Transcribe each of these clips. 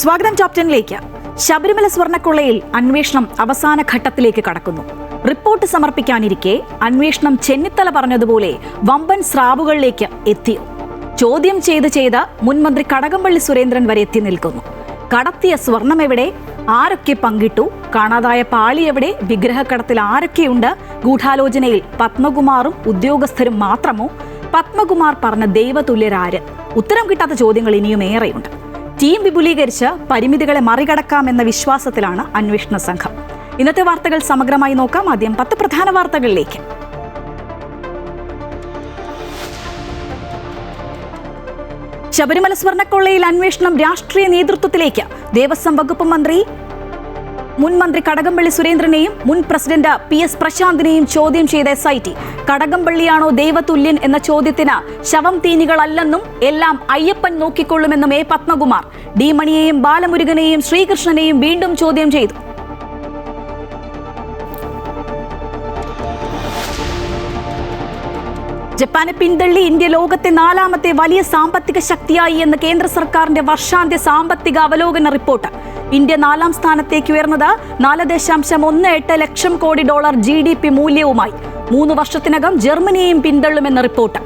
സ്വാഗതം ടോപ് 10ലേക്ക്. ശബരിമല സ്വർണ്ണക്കൊള്ളയിൽ അന്വേഷണം അവസാന ഘട്ടത്തിലേക്ക് കടക്കുന്നു. റിപ്പോർട്ട് സമർപ്പിക്കാനിരിക്കെ അന്വേഷണം ചെന്നിത്തല പറഞ്ഞതുപോലെ വമ്പൻ സ്രാവുകളിലേക്ക് എത്തിയോ? ചോദ്യം ചെയ്ത് മുൻമന്ത്രി കടകംപള്ളി സുരേന്ദ്രൻ വരെ എത്തി നിൽക്കുന്നു. കടത്തിയ സ്വർണം എവിടെ? ആരൊക്കെ പങ്കിട്ടു? കാണാതായ പാളി എവിടെ? വിഗ്രഹക്കടത്തിൽ ആരൊക്കെയുണ്ട്? ഗൂഢാലോചനയിൽ പത്മകുമാറും ഉദ്യോഗസ്ഥരും മാത്രമോ? പത്മകുമാർ പറഞ്ഞ ദൈവതുല്യരാര്? ഉത്തരം കിട്ടാത്ത ചോദ്യങ്ങൾ ഇനിയും ഏറെയുണ്ട്. ടീം വിപുലീകരിച്ച് പരിമിതികളെ മറികടക്കാമെന്ന വിശ്വാസത്തിലാണ് അന്വേഷണ സംഘം. ഇന്നത്തെ വാർത്തകൾ സമഗ്രമായി നോക്കാം. ആദ്യം 10 പ്രധാന വാർത്തകളിലേക്ക്. ശബരിമല സ്വർണ്ണക്കൊള്ളയിൽ അന്വേഷണം രാഷ്ട്രീയ നേതൃത്വത്തിലേക്ക്. ദേവസ്വം വകുപ്പ് മന്ത്രി മുൻമന്ത്രി കടകംപള്ളി സുരേന്ദ്രനെയും മുൻ പ്രസിഡന്റ് PS പ്രശാന്തിനെയും ചോദ്യം ചെയ്ത SIT. കടകംപള്ളിയാണോ ദൈവതുല്യൻ എന്ന ചോദ്യത്തിന് ശവം തീനികളല്ലെന്നും എല്ലാം അയ്യപ്പൻ നോക്കിക്കൊള്ളുമെന്നും A പത്മകുമാർ. D മണിയെയും ബാലമുരുകനെയും ശ്രീകൃഷ്ണനെയും വീണ്ടും ചോദ്യം ചെയ്തു. ജപ്പാനെ പിന്തള്ളി ഇന്ത്യ ലോകത്തെ 4ാമത്തെ വലിയ സാമ്പത്തിക ശക്തിയായി എന്ന് കേന്ദ്ര സർക്കാരിന്റെ വർഷാന്ത്യ സാമ്പത്തിക അവലോകന റിപ്പോർട്ട്. ഇന്ത്യ 4ാം സ്ഥാനത്തേക്ക് ഉയർന്നത് $4.18 ലക്ഷം കോടി GDP മൂല്യവുമായി. 3 വർഷത്തിനകം ജർമ്മനിയെയും പിന്തള്ളുമെന്ന റിപ്പോർട്ട്.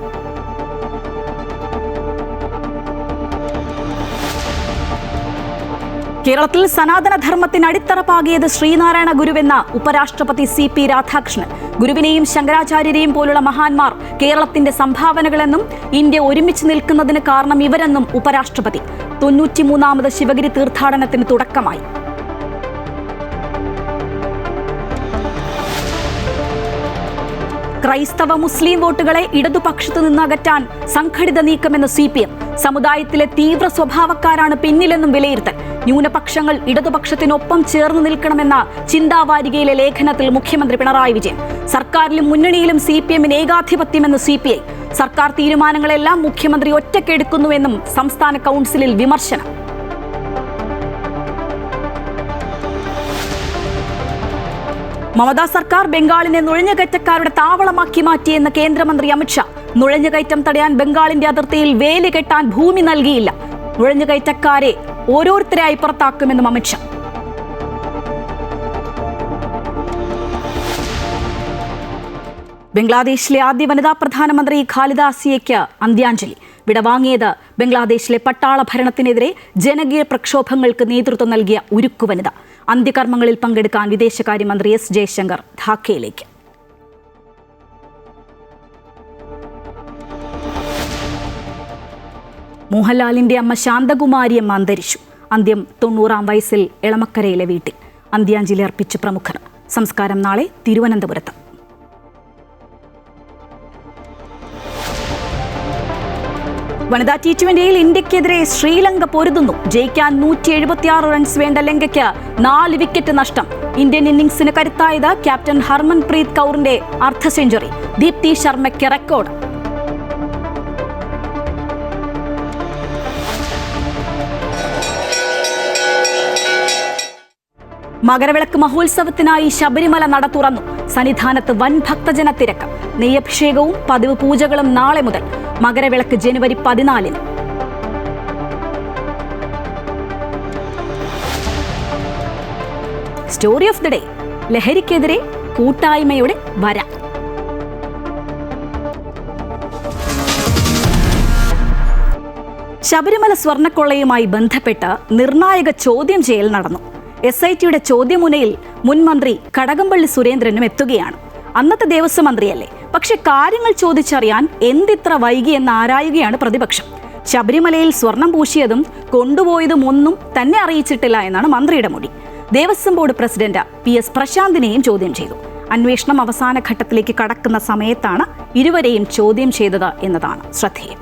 കേരളത്തിൽ സനാതനധർമ്മത്തിന് അടിത്തറ പാകിയത് ശ്രീനാരായണ ഗുരുവെന്ന ഉപരാഷ്ട്രപതി CP രാധാകൃഷ്ണൻ. ഗുരുവിനെയും ശങ്കരാചാര്യരെയും പോലുള്ള മഹാന്മാർ കേരളത്തിന്റെ സംഭാവനകളെന്നും ഇന്ത്യ ഒരുമിച്ച് നിൽക്കുന്നതിന് കാരണം ഇവരെന്നും ഉപരാഷ്ട്രപതി. 93ാമത് ശിവഗിരി തീർത്ഥാടനത്തിന് തുടക്കമായി. ക്രൈസ്തവ മുസ്ലിം വോട്ടുകളെ ഇടതുപക്ഷത്തു നിന്ന് അകറ്റാൻ സംഘടിത നീക്കമെന്ന് CPM. സമുദായത്തിലെ തീവ്ര സ്വഭാവക്കാരാണ് പിന്നിലെന്നും വിലയിരുത്തൽ. ന്യൂനപക്ഷങ്ങൾ ഇടതുപക്ഷത്തിനൊപ്പം ചേർന്ന് നിൽക്കണമെന്ന ചിന്താവാരികയിലെ ലേഖനത്തിൽ മുഖ്യമന്ത്രി പിണറായി വിജയൻ. സർക്കാരിലും മുന്നണിയിലും CPMന് ഏകാധിപത്യമെന്ന് CPI. സർക്കാർ തീരുമാനങ്ങളെല്ലാം മുഖ്യമന്ത്രി ഒറ്റയ്ക്കെടുക്കുന്നുവെന്നും സംസ്ഥാന കൗൺസിലിൽ വിമർശനം. മമതാ സർക്കാർ ബംഗാളിനെ നുഴഞ്ഞുകയറ്റക്കാരുടെ താവളമാക്കി മാറ്റിയെന്ന് കേന്ദ്രമന്ത്രി അമിത്ഷാ. നുഴഞ്ഞുകയറ്റം തടയാൻ ബംഗാളിന്റെ അതിർത്തിയിൽ വേലി കെട്ടാൻ ഭൂമി നൽകിയില്ല. നുഴഞ്ഞുകയറ്റക്കാരെ ഓരോരുത്തരായി പുറത്താക്കുമെന്നും അമിത്ഷാ. ബംഗ്ലാദേശിലെ ആദ്യ വനിതാ പ്രധാനമന്ത്രി ഖാലിദ സിയയ്ക്ക് അന്ത്യാഞ്ജലി. വിടവാങ്ങിയത് ബംഗ്ലാദേശിലെ പട്ടാള ഭരണത്തിനെതിരെ ജനകീയ പ്രക്ഷോഭങ്ങൾക്ക് നേതൃത്വം നൽകിയ ഉരുക്കു വനിത. അന്ത്യകർമ്മങ്ങളിൽ പങ്കെടുക്കാൻ വിദേശകാര്യമന്ത്രി S ജയശങ്കർ ധാക്കയിലേക്ക്. മോഹൻലാലിന്റെ അമ്മ ശാന്തകുമാരിയമ്മ അന്തരിച്ചു. അന്ത്യം 90ാം വയസ്സിൽ എളമക്കരയിലെ വീട്ടിൽ. അന്ത്യാഞ്ജലി അർപ്പിച്ച പ്രമുഖർ. സംസ്കാരം നാളെ തിരുവനന്തപുരത്ത്. വനിതാ T20യിൽ ഇന്ത്യക്കെതിരെ ശ്രീലങ്ക പൊരുതുന്നു. ജയിക്കാൻ 176 റൺസ് വേണ്ട ലങ്കയ്ക്ക് 4 വിക്കറ്റ് നഷ്ടം. ഇന്ത്യൻ ഇന്നിംഗ്സിന് കരുത്തായത് ക്യാപ്റ്റൻ ഹർമൻപ്രീത് കൗറിന്റെ അർദ്ധ സെഞ്ചുറി. ദീപ്തി ശർമ്മയ്ക്ക് റെക്കോർഡ്. മകരവിളക്ക് മഹോത്സവത്തിനായി ശബരിമല നട തുറന്നു. സന്നിധാനത്ത് വൻ ഭക്തജന തിരക്ക്. നെയ്യഭിഷേകവും പതിവ് പൂജകളും നാളെ മുതൽ. മകരവിളക്ക് ജനുവരി 14-ന്. സ്റ്റോറി ഓഫ് ദി ഡേ: ലഹരിക്കെതിരെ കൂട്ടായ്മയുടെ വര. ശബരിമല സ്വർണ്ണക്കൊള്ളയുമായി ബന്ധപ്പെട്ട് നിർണായക ചോദ്യം ചെയ്യൽ നടന്നു. SITയുടെ ചോദ്യമുനയിൽ മുൻമന്ത്രി കടകംപള്ളി സുരേന്ദ്രനും എത്തുകയാണ്. അന്നത്തെ ദേവസ്വം മന്ത്രിയല്ലേ, പക്ഷെ കാര്യങ്ങൾ ചോദിച്ചറിയാൻ എന്തിത്ര വൈകിയെന്ന് ആരായുകയാണ് പ്രതിപക്ഷം. ശബരിമലയിൽ സ്വർണം പൂശിയതും കൊണ്ടുപോയതും ഒന്നും തന്നെ അറിയിച്ചിട്ടില്ല എന്നാണ് മന്ത്രിയുടെ മൊഴി. ദേവസ്വം ബോർഡ് പ്രസിഡന്റ് PS പ്രശാന്തിനെയും ചോദ്യം ചെയ്തു. അന്വേഷണം അവസാന ഘട്ടത്തിലേക്ക് കടക്കുന്ന സമയത്താണ് ഇരുവരെയും ചോദ്യം ചെയ്തത് എന്നതാണ് ശ്രദ്ധേയം.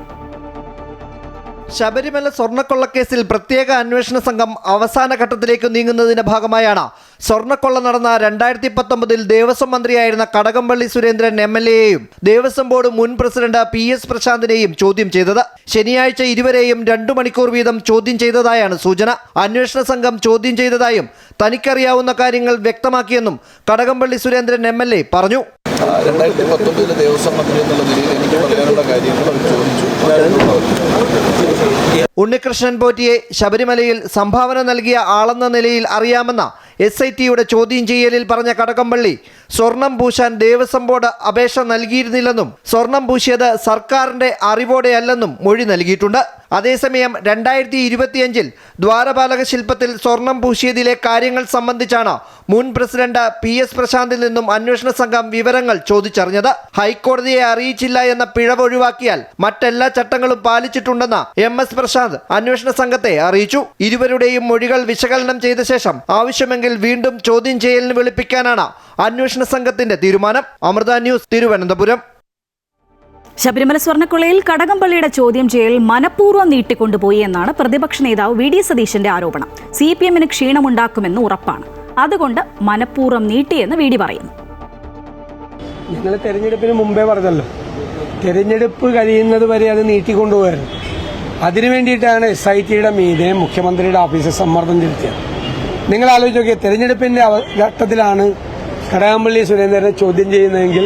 ശബരിമല സ്വർണ്ണക്കൊള്ളക്കേസിൽ പ്രത്യേക അന്വേഷണ സംഘം അവസാന ഘട്ടത്തിലേക്ക് നീങ്ങുന്നതിന്റെ ഭാഗമായാണ് സ്വർണ്ണക്കൊള്ള നടന്ന 2019-ൽ ദേവസ്വം മന്ത്രിയായിരുന്ന കടകംപള്ളി സുരേന്ദ്രൻ MLAയെയും ദേവസ്വം ബോർഡ് മുൻ പ്രസിഡന്റ് PS പ്രശാന്തിനെയും ചോദ്യം ചെയ്തത്. ശനിയാഴ്ച ഇരുവരെയും 2 മണിക്കൂർ വീതം ചോദ്യം ചെയ്തതായാണ് സൂചന. അന്വേഷണ സംഘം ചോദ്യം ചെയ്തതായും തനിക്കറിയാവുന്ന കാര്യങ്ങൾ വ്യക്തമാക്കിയെന്നും കടകംപള്ളി സുരേന്ദ്രൻ MLA പറഞ്ഞു. 2019 ദേവസ്വം മന്ത്രി എന്നുള്ള നിലയിൽ എനിക്ക് പറയാനുള്ള കാര്യങ്ങൾ അവർ ചോദിച്ചു. ഉണ്ണികൃഷ്ണൻ പോറ്റിയെ ശബരിമലയിൽ സംഭാവന നൽകിയ ആളെന്ന നിലയിൽ അറിയാമെന്ന SITയുടെ ചോദ്യം ചെയ്യലിൽ പറഞ്ഞ കടകംപള്ളി സ്വർണം പൂശാൻ ദേവസ്വം ബോർഡ് അപേക്ഷ നൽകിയിരുന്നില്ലെന്നും സ്വർണം പൂശിയത് സർക്കാരിന്റെ അറിവോടെയല്ലെന്നും മൊഴി നൽകിയിട്ടുണ്ട്. അതേസമയം 2025 ദ്വാരപാലക ശില്പത്തിൽ സ്വർണം പൂശിയതിലെ കാര്യങ്ങൾ സംബന്ധിച്ചാണ് മുൻ പ്രസിഡന്റ് PS പ്രശാന്തിൽ നിന്നും അന്വേഷണ സംഘം വിവരങ്ങൾ ചോദിച്ചറിഞ്ഞത്. ഹൈക്കോടതിയെ അറിയിച്ചില്ല എന്ന പിഴവ് ഒഴിവാക്കിയാൽ മറ്റെല്ലാ ചട്ടങ്ങളും പാലിച്ചിട്ടുണ്ടെന്ന് MS പ്രശാന്ത് അന്വേഷണ സംഘത്തെ അറിയിച്ചു. ഇരുവരുടെയും മൊഴികൾ വിശകലനം ചെയ്ത ശേഷം ആവശ്യമെങ്കിൽ വീണ്ടും ചോദ്യം ചെയ്യലിന് വിളിപ്പിക്കാനാണ് അന്വേഷണ സംഘത്തിന്റെ തീരുമാനം. അമൃത ന്യൂസ്, തിരുവനന്തപുരം. ശബരിമല സ്വർണ്ണക്കൊള്ളയിൽ കടകംപള്ളിയുടെ ചോദ്യം ചെയ്യൽ മനഃപൂർവ്വം നീട്ടിക്കൊണ്ടുപോയി എന്നാണ് പ്രതിപക്ഷ നേതാവ് VD സതീശന്റെ ആരോപണം. CPM-ന് ക്ഷീണമുണ്ടാക്കുമെന്ന് ഉറപ്പാണ്, അതുകൊണ്ട് മനഃപൂർവ്വം നീട്ടിയെന്ന് VD പറയുന്നു. ഞങ്ങൾ തെരഞ്ഞെടുപ്പിന് മുമ്പേ പറഞ്ഞല്ലോ, തെരഞ്ഞെടുപ്പ് കഴിയുന്നത് വരെ അത് നീട്ടിക്കൊണ്ടുപോകാറ്. അതിനു വേണ്ടിയിട്ടാണ് SITയുടെ മീതെ മുഖ്യമന്ത്രിയുടെ ഓഫീസിൽ സമ്മർദ്ദം ചെലുത്തിയത്. നിങ്ങൾ ആലോചിച്ച് നോക്കിയാൽ തെരഞ്ഞെടുപ്പിന്റെ ഘട്ടത്തിലാണ് കടകംപള്ളി സുരേന്ദ്രനെ ചോദ്യം ചെയ്യുന്നതെങ്കിൽ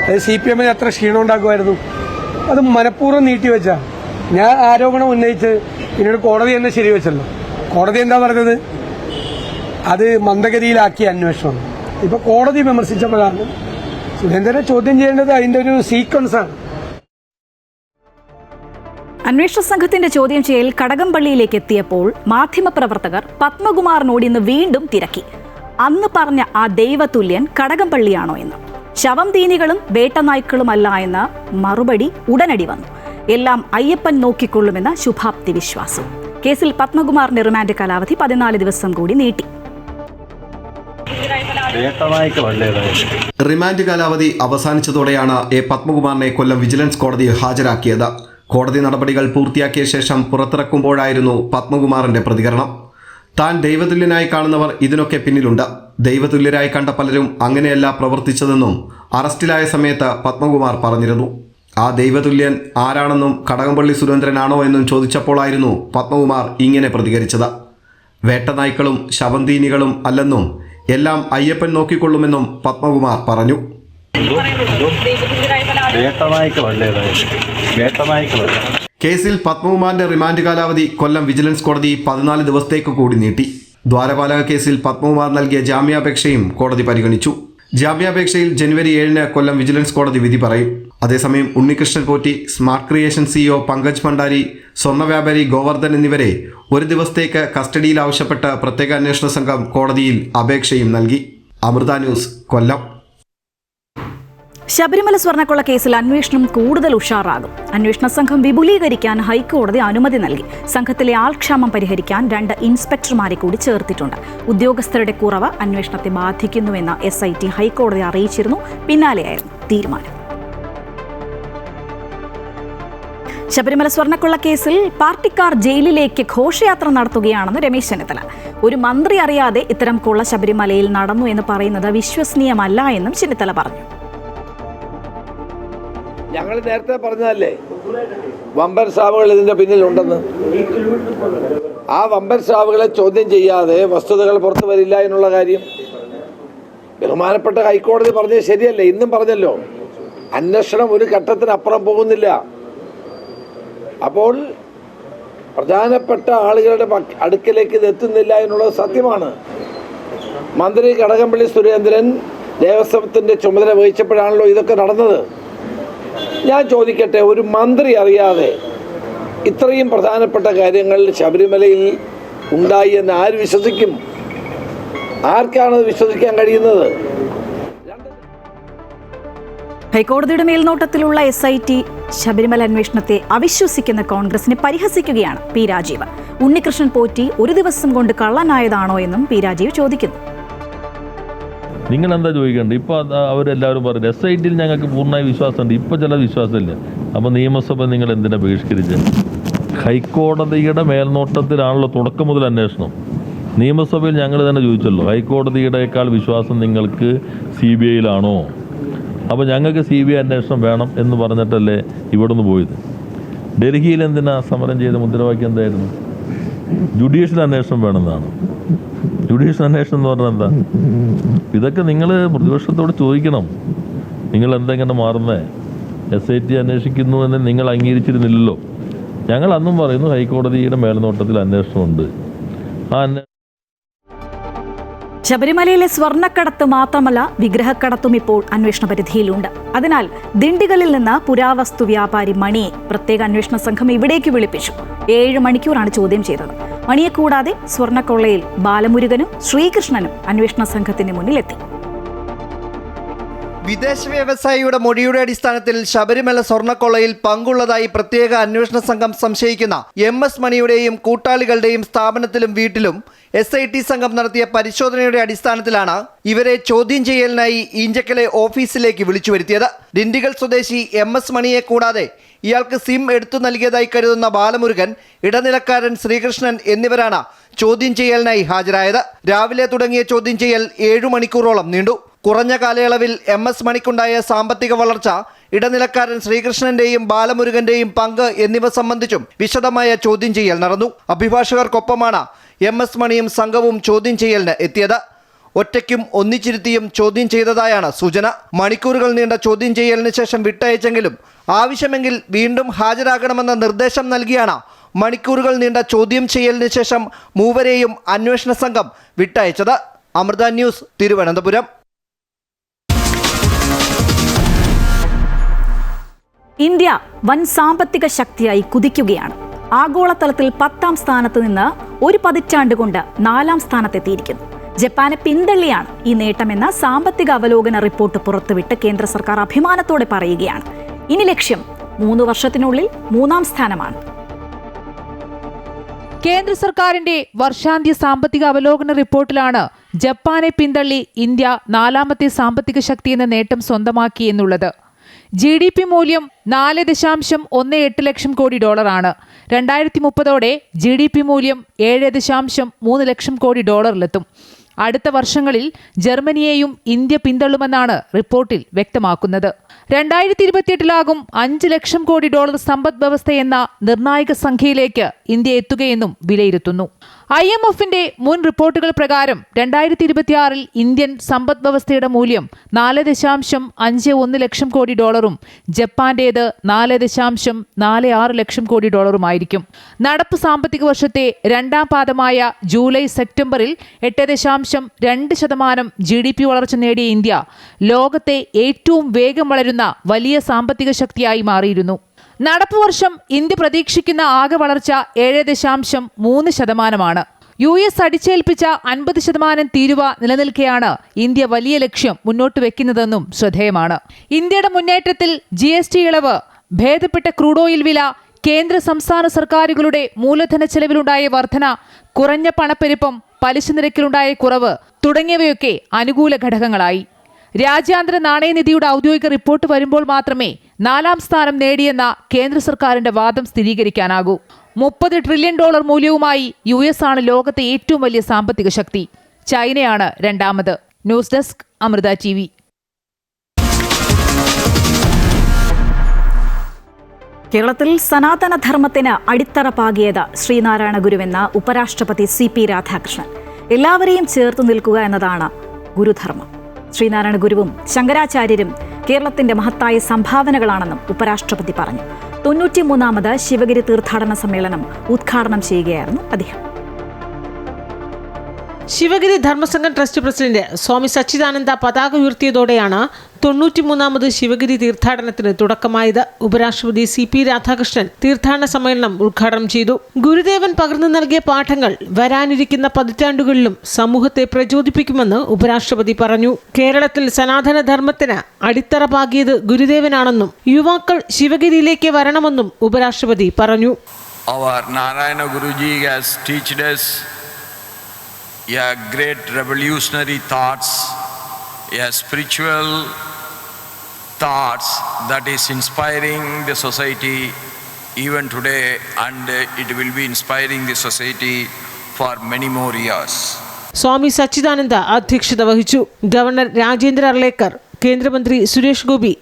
അത് CPM-ന് എത്ര ക്ഷീണം ഉണ്ടാക്കുമായിരുന്നു. അത് മനഃപൂർവ്വം നീട്ടിവെച്ച ഞാൻ ആരോപണം ഉന്നയിച്ച് പിന്നീട് കോടതി തന്നെ ശരിവെച്ചല്ലോ. കോടതി എന്താ പറഞ്ഞത്? അത് മന്ദഗതിയിലാക്കിയ അന്വേഷണം. ഇപ്പൊ കോടതി വിമർശിച്ചപ്പോഴാണ് സുരേന്ദ്രനെ ചോദ്യം ചെയ്യേണ്ടത്. അതിന്റെ ഒരു സീക്വൻസ് ആണ്. അന്വേഷണ സംഘത്തിന്റെ ചോദ്യം ചെയ്യൽ കടകംപള്ളിയിലേക്ക് എത്തിയപ്പോൾ മാധ്യമപ്രവർത്തകർ പത്മകുമാറിനോട് ഇന്ന് വീണ്ടും തിരക്കി. അന്ന് പറഞ്ഞ ആ ദൈവതുല്യൻ കടകംപള്ളിയാണോ എന്ന്. ശവം തീനികളും വേട്ടനായ്ക്കളുമല്ല എന്ന മറുപടി ഉടനടി വന്നു. എല്ലാം അയ്യപ്പൻ നോക്കിക്കൊള്ളുമെന്ന ശുഭാപ്തി വിശ്വാസം. കേസിൽ പത്മകുമാറിന്റെ റിമാൻഡ് കാലാവധി 14 ദിവസം കൂടി നീട്ടി. റിമാൻഡ് കാലാവധി അവസാനിച്ചതോടെയാണ് പത്മകുമാറിനെ കൊല്ലം വിജിലൻസ് കോടതിയിൽ ഹാജരാക്കിയത്. കോടതി നടപടികൾ പൂർത്തിയാക്കിയ ശേഷം പുറത്തിറക്കുമ്പോഴായിരുന്നു പത്മകുമാറിന്റെ പ്രതികരണം. താൻ ദൈവതുല്യനായി കാണുന്നവർ ഇതിനൊക്കെ പിന്നിലുണ്ട്. ദൈവതുല്യരായി കണ്ട പലരും അങ്ങനെയല്ല പ്രവർത്തിച്ചതെന്നും അറസ്റ്റിലായ സമയത്ത് പത്മകുമാർ പറഞ്ഞിരുന്നു. ആ ദൈവതുല്യൻ ആരാണെന്നും കടകംപള്ളി സുരേന്ദ്രനാണോ എന്നും ചോദിച്ചപ്പോഴായിരുന്നു പത്മകുമാർ ഇങ്ങനെ പ്രതികരിച്ചത്. വേട്ടനായ്ക്കളും ശവന്തീനികളും അല്ലെന്നും എല്ലാം അയ്യപ്പൻ നോക്കിക്കൊള്ളുമെന്നും പത്മകുമാർ പറഞ്ഞു. കേസിൽ പത്മകുമാറിന്റെ റിമാൻഡ് കാലാവധി കൊല്ലം വിജിലൻസ് കോടതി 14 ദിവസത്തേക്ക് കൂടി നീട്ടി. ദ്വാരപാലക കേസിൽ പത്മകുമാർ നൽകിയ ജാമ്യാപേക്ഷയും കോടതി പരിഗണിച്ചു. ജാമ്യാപേക്ഷയിൽ ജനുവരി 7-ന് കൊല്ലം വിജിലൻസ് കോടതി വിധി പറയും. അതേസമയം Unnikrishnan Potti, smart creation CEO Pankaj Bhandari, സ്വർണ്ണ വ്യാപാരി ഗോവർദ്ധൻ എന്നിവരെ ഒരു ദിവസത്തേക്ക് കസ്റ്റഡിയിൽ ആവശ്യപ്പെട്ട് പ്രത്യേക അന്വേഷണ സംഘം കോടതിയിൽ അപേക്ഷയും നൽകി. അമൃത ന്യൂസ്, കൊല്ലം. ശബരിമല സ്വർണ്ണക്കൊള്ള കേസിൽ അന്വേഷണം കൂടുതൽ ഉഷാറാകും. അന്വേഷണ സംഘം വിപുലീകരിക്കാൻ ഹൈക്കോടതി അനുമതി നൽകി. സംഘത്തിലെ ആൾക്ഷാമം പരിഹരിക്കാൻ 2 ഇൻസ്പെക്ടർമാരെ കൂടി ചേർത്തിട്ടുണ്ട്. ഉദ്യോഗസ്ഥരുടെ കുറവ് അന്വേഷണത്തെ ബാധിക്കുന്നുവെന്ന് SIT ഹൈക്കോടതി അറിയിച്ചിരുന്നു. പിന്നാലെയായിരുന്നു തീരുമാനം. ശബരിമല സ്വർണ്ണക്കൊള്ള കേസിൽ പാർട്ടിക്കാർ ജയിലിലേക്ക് ഘോഷയാത്ര നടത്തുകയാണെന്ന് രമേശ് ചെന്നിത്തല. ഒരു മന്ത്രി അറിയാതെ ഇത്തരം കൊള്ള ശബരിമലയിൽ നടന്നു എന്ന് പറയുന്നത് വിശ്വസനീയമല്ല എന്നും ചെന്നിത്തല പറഞ്ഞു. ഞങ്ങൾ നേരത്തെ പറഞ്ഞതല്ലേ വമ്പൻ സ്രാവുകൾ ഇതിന്റെ പിന്നിലുണ്ടെന്ന്. ആ വമ്പൻ സ്രാവുകളെ ചോദ്യം ചെയ്യാതെ വസ്തുതകൾ പുറത്തു വരില്ല എന്നുള്ള കാര്യം ബഹുമാനപ്പെട്ട ഹൈക്കോടതി പറഞ്ഞത് ശരിയല്ലേ? ഇന്നും പറഞ്ഞല്ലോ, അന്വേഷണം ഒരു ഘട്ടത്തിനപ്പുറം പോകുന്നില്ല. അപ്പോൾ പ്രധാനപ്പെട്ട ആളുകളുടെ അടുക്കലേക്ക് ഇത് എത്തുന്നില്ല എന്നുള്ളത് സത്യമാണ്. മന്ത്രി കടകംപള്ളി സുരേന്ദ്രൻ ദേവസ്വത്തിന്റെ ചുമതല വഹിച്ചപ്പോഴാണല്ലോ ഇതൊക്കെ നടന്നത്. ഞാൻ ചോദിക്കട്ടെ, ഒരു മന്ത്രി അറിയാതെ ഇത്രയും പ്രധാനപ്പെട്ട കാര്യങ്ങൾ ശബരിമലയിൽ ഉണ്ടായി എന്ന് ആര് വിശ്വസിക്കും? ആർക്കാണത് വിശ്വസിക്കാൻ കഴിയുന്നത്? ഹൈക്കോടതിയുടെ മേൽനോട്ടത്തിലുള്ള SIT ശബരിമല അന്വേഷണത്തെ അവിശ്വസിക്കുന്ന കോൺഗ്രസിനെ പരിഹസിക്കുകയാണ് P. രാജീവ്. ഉണ്ണികൃഷ്ണൻ പോറ്റി ഒരു ദിവസം കൊണ്ട് കള്ളനായതാണോ എന്നും P. രാജീവ് ചോദിക്കുന്നു. നിങ്ങൾ എന്താ ചോദിക്കേണ്ടത്? ഇപ്പോൾ അവരെല്ലാവരും പറഞ്ഞു SITയിൽ ഞങ്ങൾക്ക് പൂർണ്ണമായ വിശ്വാസമുണ്ട്, ഇപ്പോൾ ചില വിശ്വാസമില്ല. അപ്പോൾ നിയമസഭ നിങ്ങൾ എന്തിനാ ബഹിഷ്കരിച്ചത്? ഹൈക്കോടതിയുടെ മേൽനോട്ടത്തിലാണല്ലോ തുടക്കം മുതൽ അന്വേഷണം. നിയമസഭയിൽ ഞങ്ങൾ തന്നെ ചോദിച്ചല്ലോ, ഹൈക്കോടതിയുടെക്കാൾ വിശ്വാസം നിങ്ങൾക്ക് CBIയിലാണോ? അപ്പോൾ ഞങ്ങൾക്ക് CBI അന്വേഷണം വേണം എന്ന് പറഞ്ഞിട്ടല്ലേ ഇവിടുന്ന് പോയത്. ഡൽഹിയിൽ എന്തിനാ സമരം ചെയ്ത മുദ്രാവാക്യം എന്തായിരുന്നു? ജുഡീഷ്യൽ അന്വേഷണം വേണമെന്നാണ്. ജുഡീഷ്യൽ അന്വേഷണം എന്ന് പറഞ്ഞാൽ എന്താ? ഇതൊക്കെ നിങ്ങൾ പ്രതിപക്ഷത്തോട് ചോദിക്കണം. നിങ്ങൾ എന്തെങ്ങനെ മാറുന്നേ? SIT അന്വേഷിക്കുന്നു എന്ന് നിങ്ങൾ അംഗീകരിച്ചിരുന്നില്ലല്ലോ. ഞങ്ങൾ അന്നും പറയുന്നു ഹൈക്കോടതിയുടെ മേൽനോട്ടത്തിൽ അന്വേഷണമുണ്ട്. ആ ശബരിമലയിലെ സ്വർണ്ണക്കടത്ത് മാത്രമല്ല വിഗ്രഹക്കടത്തും ഇപ്പോൾ അന്വേഷണ പരിധിയിലുണ്ട്. അതിനാൽ ദിണ്ടിഗലിൽ നിന്ന് പുരാവസ്തു വ്യാപാരി മണിയെ പ്രത്യേക അന്വേഷണ സംഘം ഇവിടേക്ക് വിളിപ്പിച്ചു. 7 മണിക്കൂറാണ് ചോദ്യം ചെയ്തത്. മണിയെ കൂടാതെ സ്വർണ്ണക്കൊള്ളയിൽ ബാലമുരുകനും ശ്രീകൃഷ്ണനും അന്വേഷണ സംഘത്തിന് മുന്നിലെത്തി. വിദേശ വ്യവസായിയുടെ മൊഴിയുടെ അടിസ്ഥാനത്തിൽ ശബരിമല സ്വർണ്ണക്കൊള്ളയിൽ പങ്കുള്ളതായി പ്രത്യേക അന്വേഷണ സംഘം സംശയിക്കുന്ന MS മണിയുടെയും കൂട്ടാളികളുടെയും സ്ഥാപനത്തിലും വീട്ടിലും SIT സംഘം നടത്തിയ പരിശോധനയുടെ അടിസ്ഥാനത്തിലാണ് ഇവരെ ചോദ്യം ചെയ്യലിനായി ഈഞ്ചക്കലെ ഓഫീസിലേക്ക് വിളിച്ചു വരുത്തിയത്. ദിണ്ടിഗൽ സ്വദേശി MS മണിയെ കൂടാതെ ഇയാൾക്ക് സിം എടുത്തു നൽകിയതായി കരുതുന്ന ബാലമുരുകൻ, ഇടനിലക്കാരൻ ശ്രീകൃഷ്ണൻ എന്നിവരാണ് ചോദ്യം ചെയ്യലിനായി ഹാജരായത്. രാവിലെ തുടങ്ങിയ ചോദ്യം ചെയ്യൽ 7 മണിക്കൂറോളം നീണ്ടു. കുറഞ്ഞ കാലയളവിൽ MS മണിക്കുണ്ടായ സാമ്പത്തിക വളർച്ച, ഇടനിലക്കാരൻ ശ്രീകൃഷ്ണന്റെയും ബാലമുരുകന്റെയും പങ്ക് എന്നിവ സംബന്ധിച്ചും വിശദമായ ചോദ്യം ചെയ്യൽ നടന്നു. അഭിഭാഷകർക്കൊപ്പമാണ് MS മണിയും സംഘവും ചോദ്യം ചെയ്യലിന് എത്തിയത്. ഒറ്റയ്ക്കും ഒന്നിച്ചിരുത്തിയും ചോദ്യം ചെയ്തതായാണ് സൂചന. മണിക്കൂറുകൾ നീണ്ട ചോദ്യം ചെയ്യലിന് ശേഷം വിട്ടയച്ചെങ്കിലും ആവശ്യമെങ്കിൽ വീണ്ടും ഹാജരാകണമെന്ന നിർദ്ദേശം നൽകിയാണ് മണിക്കൂറുകൾ നീണ്ട ചോദ്യം ചെയ്യലിന് ശേഷം മൂവരെയും അന്വേഷണ സംഘം വിട്ടയച്ചത്. അമൃത ന്യൂസ്, തിരുവനന്തപുരം. ഇന്ത്യ വൻ സാമ്പത്തിക ശക്തിയായി കുതിക്കുകയാണ്. ആഗോളതലത്തിൽ 10ാം സ്ഥാനത്ത് നിന്ന് ഒരു പതിറ്റാണ്ട് കൊണ്ട് 4ാം സ്ഥാനത്തെത്തിയിരിക്കുന്നു. ജപ്പാനെ പിന്തള്ളിയാണ് ഈ നേട്ടമെന്ന സാമ്പത്തിക അവലോകന റിപ്പോർട്ട് പുറത്തുവിട്ട് കേന്ദ്ര സർക്കാർ അഭിമാനത്തോടെ പറയുകയാണ്. ഇനി ലക്ഷ്യം 3 വർഷത്തിനുള്ളിൽ 3ാം സ്ഥാനമാണ്. കേന്ദ്ര സർക്കാരിന്റെ വർഷാന്ത്യ സാമ്പത്തിക അവലോകന റിപ്പോർട്ടിലാണ് ജപ്പാനെ പിന്തള്ളി ഇന്ത്യ 4ാമത്തെ സാമ്പത്തിക ശക്തി എന്ന നേട്ടം സ്വന്തമാക്കി എന്നുള്ളത്. GDP മൂല്യം 4.18 ലക്ഷം കോടി ഡോളറാണ്. 2030ഓടെ GDP മൂല്യം 7.3 ലക്ഷം കോടി ഡോളറിലെത്തും. അടുത്ത വർഷങ്ങളിൽ ജർമ്മനിയെയും ഇന്ത്യ പിന്തള്ളുമെന്നാണ് റിപ്പോർട്ടിൽ വ്യക്തമാക്കുന്നത്. 2028 5 ലക്ഷം കോടി ഡോളർ സമ്പദ് വ്യവസ്ഥയെന്ന നിർണായക സംഖ്യയിലേക്ക് ഇന്ത്യ എത്തുകയെന്നും വിലയിരുത്തുന്നു. IMFന്റെ മുൻ റിപ്പോർട്ടുകൾ പ്രകാരം 2026 ഇന്ത്യൻ സമ്പദ് വ്യവസ്ഥയുടെ മൂല്യം 4.51 ലക്ഷം കോടി ഡോളറും ജപ്പാന്റേത് 4.46 ലക്ഷം കോടി ഡോളറുമായിരിക്കും. നടപ്പ് സാമ്പത്തിക വർഷത്തെ 2ാം പാദമായ ജൂലൈ സെപ്റ്റംബറിൽ 8.2% GDP വളർച്ച നേടിയ ഇന്ത്യ ലോകത്തെ ഏറ്റവും വേഗം വളരുന്ന വലിയ സാമ്പത്തിക ശക്തിയായി മാറിയിരുന്നു. നടപ്പ് വർഷം ഇന്ത്യ പ്രതീക്ഷിക്കുന്ന ആകെ വളർച്ച 7.3%. US അടിച്ചേൽപ്പിച്ച 50% തീരുവ നിലനിൽക്കെയാണ് ഇന്ത്യ വലിയ ലക്ഷ്യം മുന്നോട്ട് വെക്കുന്നതെന്നും ശ്രദ്ധേയമാണ്. ഇന്ത്യയുടെ മുന്നേറ്റത്തിൽ GST ഇളവ്, ഭേദപ്പെട്ട ക്രൂഡ് ഓയിൽ വില, കേന്ദ്ര സംസ്ഥാന സർക്കാരുകളുടെ മൂലധന ചെലവിലുണ്ടായ വർധന, കുറഞ്ഞ പണപ്പെരുപ്പം, പലിശ നിരക്കിലുണ്ടായ കുറവ് തുടങ്ങിയവയൊക്കെ അനുകൂല ഘടകങ്ങളായി. രാജ്യാന്തര നാണയനിധിയുടെ ഔദ്യോഗിക റിപ്പോർട്ട് വരുമ്പോൾ മാത്രമേ 4ാം സ്ഥാനം നേടിയെന്ന കേന്ദ്ര സർക്കാരിന്റെ വാദം സ്ഥിരീകരിക്കാനാകൂ. $30 ട്രില്യൺ മൂല്യവുമായി US ആണ് ലോകത്തെ ഏറ്റവും വലിയ സാമ്പത്തിക ശക്തി. ചൈനയാണ് 2ാമത്. News desk, Amrita TV. കേരളത്തിൽ സനാതനധർമ്മത്തിന് അടിത്തറ പാകിയത് ശ്രീനാരായണ ഗുരുവെന്ന ഉപരാഷ്ട്രപതി CP രാധാകൃഷ്ണൻ. എല്ലാവരെയും ചേർത്ത് നിൽക്കുക എന്നതാണ് ഗുരുധർമ്മം. ശ്രീനാരായണ ഗുരുവും ശങ്കരാചാര്യരും കേരളത്തിന്റെ മഹത്തായ സംഭാവനകളാണെന്നും ഉപരാഷ്ട്രപതി പറഞ്ഞു. 93ാമത് ശിവഗിരി തീർത്ഥാടന സമ്മേളനം ഉദ്ഘാടനം ചെയ്യുകയായിരുന്നു അദ്ദേഹം. ശിവഗിരി ധർമ്മസംഘം ട്രസ്റ്റ് പ്രസിഡന്റ് സ്വാമി സച്ചിദാനന്ദ പതാക ഉയർത്തിയതോടെയാണ് 93ാമത് ശിവഗിരി തീർത്ഥാടനത്തിന് തുടക്കമായത്. ഉപരാഷ്ട്രപതി CP രാധാകൃഷ്ണൻ തീർത്ഥാടന സമ്മേളനം ഉദ്ഘാടനം ചെയ്തു. ഗുരുദേവൻ പകർന്നു നൽകിയ പാഠങ്ങൾ വരാനിരിക്കുന്ന പതിറ്റാണ്ടുകളിലും സമൂഹത്തെ പ്രചോദിപ്പിക്കുമെന്ന് ഉപരാഷ്ട്രപതി പറഞ്ഞു. കേരളത്തിൽ സനാതന ധർമ്മത്തിന് അടിത്തറ പാകിയത് ഗുരുദേവനാണെന്നും യുവാക്കൾ ശിവഗിരിയിലേക്ക് വരണമെന്നും ഉപരാഷ്ട്രപതി പറഞ്ഞു. Our Narayana Guruji has taught us great revolutionary thoughts, spiritual thoughts that is inspiring the society even today, and it will be inspiring the society for many more years. സ്വാമി സച്ചിദാനന്ദ അധ്യക്ഷത വഹിച്ചു. ഗവർണർ രാജേന്ദ്ര അർലേക്കർ, കേന്ദ്രമന്ത്രി സുരേഷ് ഗോപി,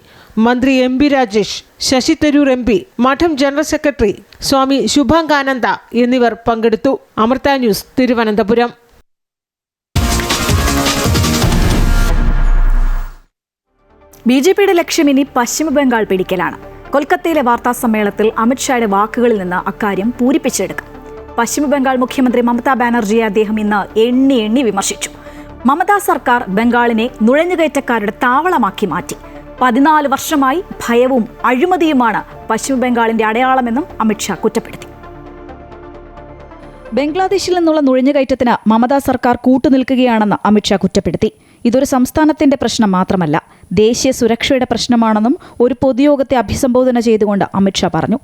മന്ത്രി MB രാജേഷ്, ശശി തരൂർ MP, മഠം general secretary സ്വാമി ശുഭാംഗാനന്ദ എന്നിവർ പങ്കെടുത്തു. Amrita news, Thiruvananthapuram. BJPയുടെ ലക്ഷ്യം ഇനി പശ്ചിമ ബംഗാൾ പിടിക്കലാണ്. കൊൽക്കത്തയിലെ വാർത്താ സമ്മേളനത്തിൽ അമിത്ഷായുടെ വാക്കുകളിൽ നിന്ന് അക്കാര്യം പൂരിപ്പിച്ചെടുക്കാം. പശ്ചിമ ബംഗാൾ മുഖ്യമന്ത്രി മമതാ ബാനർജിയെ അദ്ദേഹം ഇന്ന് എണ്ണി വിമർശിച്ചു. മമതാ സർക്കാർ ബംഗാളിനെ നുഴഞ്ഞുകയറ്റക്കാരുടെ താവളമാക്കി മാറ്റി. 14 വർഷമായി ഭയവും അഴിമതിയുമാണ് പശ്ചിമ ബംഗാളിന്റെ അടയാളമെന്നും അമിത്ഷാ കുറ്റപ്പെടുത്തി. ബംഗ്ലാദേശിൽ നിന്നുള്ള നുഴഞ്ഞുകയറ്റത്തിന് മമതാ സർക്കാർ കൂട്ടുനിൽക്കുകയാണെന്ന് അമിത്ഷാ കുറ്റപ്പെടുത്തി. ഇതൊരു സംസ്ഥാനത്തിന്റെ പ്രശ്നം മാത്രമല്ല, ദേശീയ സുരക്ഷയുടെ പ്രശ്നമാണെന്നും ഒരു പൊതുയോഗത്തെ അഭിസംബോധന ചെയ്തുകൊണ്ട് അമിത്ഷാ പറഞ്ഞു.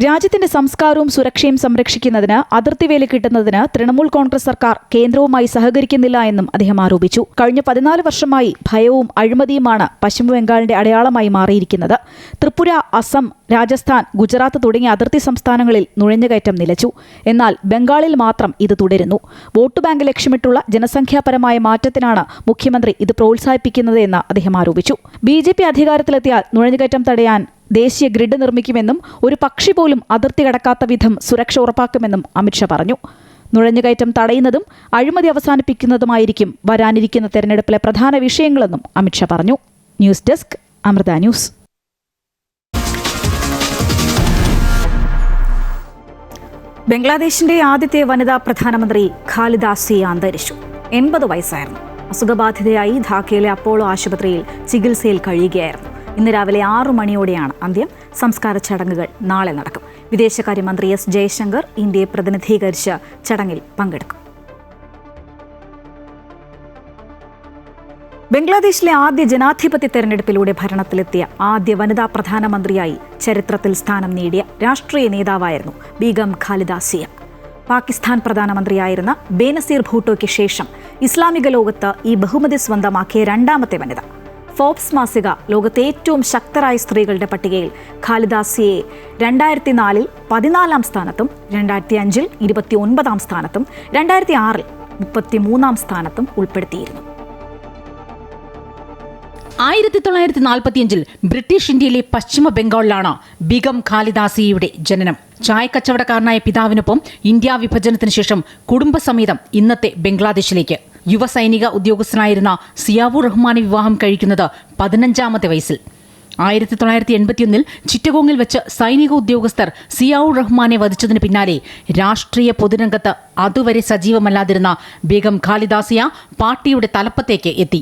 രാജ്യത്തിന്റെ സംസ്കാരവും സുരക്ഷയും സംരക്ഷിക്കുന്നതിന് അതിർത്തി വേലി കിട്ടുന്നതിന് തൃണമൂൽ കോൺഗ്രസ് സർക്കാർ കേന്ദ്രവുമായി സഹകരിക്കുന്നില്ല എന്നും അദ്ദേഹം ആരോപിച്ചു. കഴിഞ്ഞ 14 വർഷമായി ഭയവും അഴിമതിയുമാണ് പശ്ചിമ ബംഗാളിന്റെ അടയാളമായി മാറിയിരിക്കുന്നത്. ത്രിപുര, അസം, രാജസ്ഥാൻ, ഗുജറാത്ത് തുടങ്ങിയ അതിർത്തി സംസ്ഥാനങ്ങളിൽ നുഴഞ്ഞുകയറ്റം നിലച്ചു. എന്നാൽ ബംഗാളിൽ മാത്രം ഇത് തുടരുന്നു. വോട്ട് ബാങ്ക് ലക്ഷ്യമിട്ടുള്ള ജനസംഖ്യാപരമായ മാറ്റത്തിനാണ് മുഖ്യമന്ത്രി ഇത് പ്രോത്സാഹിപ്പിക്കുന്നത് എന്ന് അദ്ദേഹം ആരോപിച്ചു. BJP അധികാരത്തിലെത്തിയാൽ നുഴഞ്ഞുകയറ്റം തടയാൻ ദേശീയ ഗ്രിഡ് നിർമ്മിക്കുമെന്നും ഒരു പക്ഷി പോലും അതിർത്തി കടക്കാത്ത വിധം സുരക്ഷ ഉറപ്പാക്കുമെന്നും അമിത്ഷാ പറഞ്ഞു. നുഴഞ്ഞുകയറ്റം തടയുന്നതും അഴിമതി അവസാനിപ്പിക്കുന്നതുമായിരിക്കും വരാനിരിക്കുന്ന തെരഞ്ഞെടുപ്പിലെ പ്രധാന വിഷയങ്ങളെന്നും അമിത്ഷാ പറഞ്ഞു. News desk, Amrita news. ബംഗ്ലാദേശിന്റെ ആദ്യത്തെ വനിതാ പ്രധാനമന്ത്രി ഖാലിദ സിയ അന്തരിച്ചു. 80 വയസ്സായിരുന്നു. അസുഖബാധിതയായി ധാക്കയിലെ അപ്പോളോ ആശുപത്രിയിൽ ചികിത്സയിൽ കഴിയുകയായിരുന്നു. ഇന്ന് രാവിലെ 6 മണിയോടെയാണ് അന്ത്യം. സംസ്കാര ചടങ്ങുകൾ നാളെ നടക്കും. വിദേശകാര്യമന്ത്രി S. ജയശങ്കർ ഇന്ത്യയെ പ്രതിനിധീകരിച്ച് ചടങ്ങിൽ പങ്കെടുക്കും. ബംഗ്ലാദേശിലെ ആദ്യ ജനാധിപത്യ തെരഞ്ഞെടുപ്പിലൂടെ ഭരണത്തിലെത്തിയ ആദ്യ വനിതാ പ്രധാനമന്ത്രിയായി ചരിത്രത്തിൽ സ്ഥാനം നേടിയ രാഷ്ട്രീയ നേതാവായിരുന്നു ബീഗം ഖാലിദ സിയ. പാകിസ്ഥാൻ പ്രധാനമന്ത്രിയായിരുന്ന ബേനസീർ ഭൂട്ടോയ്ക്ക് ശേഷം ഇസ്ലാമിക ലോകത്ത് ഈ ബഹുമതി സ്വന്തമാക്കിയ രണ്ടാമത്തെ വനിത. ഫോബ്സ് മാസിക ലോകത്തെ ഏറ്റവും ശക്തരായ സ്ത്രീകളുടെ പട്ടികയിൽ ഖാലിദ സിയയെ 2004 14-ാം സ്ഥാനത്തും 2005 29-ാം സ്ഥാനത്തും 2006 33-ാം സ്ഥാനത്തും ഉൾപ്പെടുത്തിയിരുന്നു. 1945 ബ്രിട്ടീഷ് ഇന്ത്യയിലെ പശ്ചിമ ബംഗാളിലാണ് ബീഗം ഖാലിദ സിയയുടെ ജനനം. ചായക്കച്ചവടക്കാരനായ പിതാവിനൊപ്പം ഇന്ത്യ വിഭജനത്തിന് ശേഷം കുടുംബസമേതം ഇന്നത്തെ ബംഗ്ലാദേശിലേക്ക്. യുവ സൈനിക ഉദ്യോഗസ്ഥനായിരുന്ന സിയാവുർ റഹ്മാനെ വിവാഹം കഴിക്കുന്നത് 15-ാമത്തെ വയസ്സിൽ. 1981 ചിറ്റഗോങ്ങിൽ വെച്ച് സൈനിക ഉദ്യോഗസ്ഥർ സിയാവുർ റഹ്മാനെ വധിച്ചതിന് പിന്നാലെ രാഷ്ട്രീയ പൊതുരംഗത്ത് അതുവരെ സജീവമല്ലാതിരുന്ന ബീഗം ഖാലിദ സിയ പാർട്ടിയുടെ തലപ്പത്തേക്ക് എത്തി.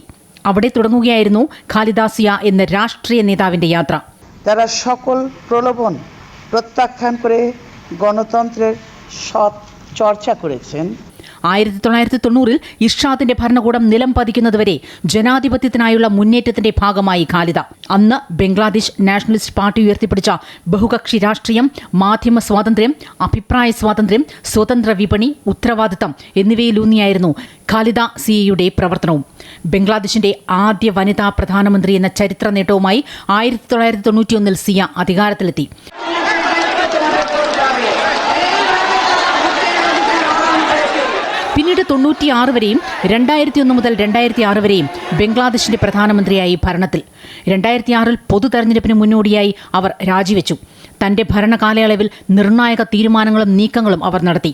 അവിടെ തുടങ്ങുകയായിരുന്നു ഖാലിദ സിയ എന്ന രാഷ്ട്രീയ നേതാവിന്റെ യാത്ര. তারা সকল প্রলোভন প্রত্যাখ্যান করে গণতন্ত্রের সৎ চর্চা করেছেন. 1990 ഇർഷാദിന്റെ ഭരണകൂടം നിലം പതിക്കുന്നതുവരെ ജനാധിപത്യത്തിനായുള്ള മുന്നേറ്റത്തിന്റെ ഭാഗമായി ഖാലിദ. അന്ന് ബംഗ്ലാദേശ് നാഷണലിസ്റ്റ് പാർട്ടി ഉയർത്തിപ്പിടിച്ച ബഹുകക്ഷി രാഷ്ട്രീയം, മാധ്യമ സ്വാതന്ത്ര്യം, അഭിപ്രായ സ്വാതന്ത്ര്യം, സ്വതന്ത്ര വിപണി, ഉത്തരവാദിത്തം എന്നിവയിലൂന്നിയായിരുന്നു ഖാലിദ സിയയുടെ പ്രവർത്തനവും. ബംഗ്ലാദേശിന്റെ ആദ്യ വനിതാ പ്രധാനമന്ത്രി എന്ന ചരിത്ര നേട്ടവുമായി 1991 സിയ അധികാരത്തിലെത്തി. പിന്നീട് 96 വരെയും 2001 മുതൽ 2006 വരെയും ബംഗ്ലാദേശിന്റെ പ്രധാനമന്ത്രിയായി ഭരണത്തിൽ. 2006 പൊതു തെരഞ്ഞെടുപ്പിന് മുന്നോടിയായി അവർ രാജിവെച്ചു. തന്റെ ഭരണകാലയളവിൽ നിർണായക തീരുമാനങ്ങളും നീക്കങ്ങളും അവർ നടത്തി.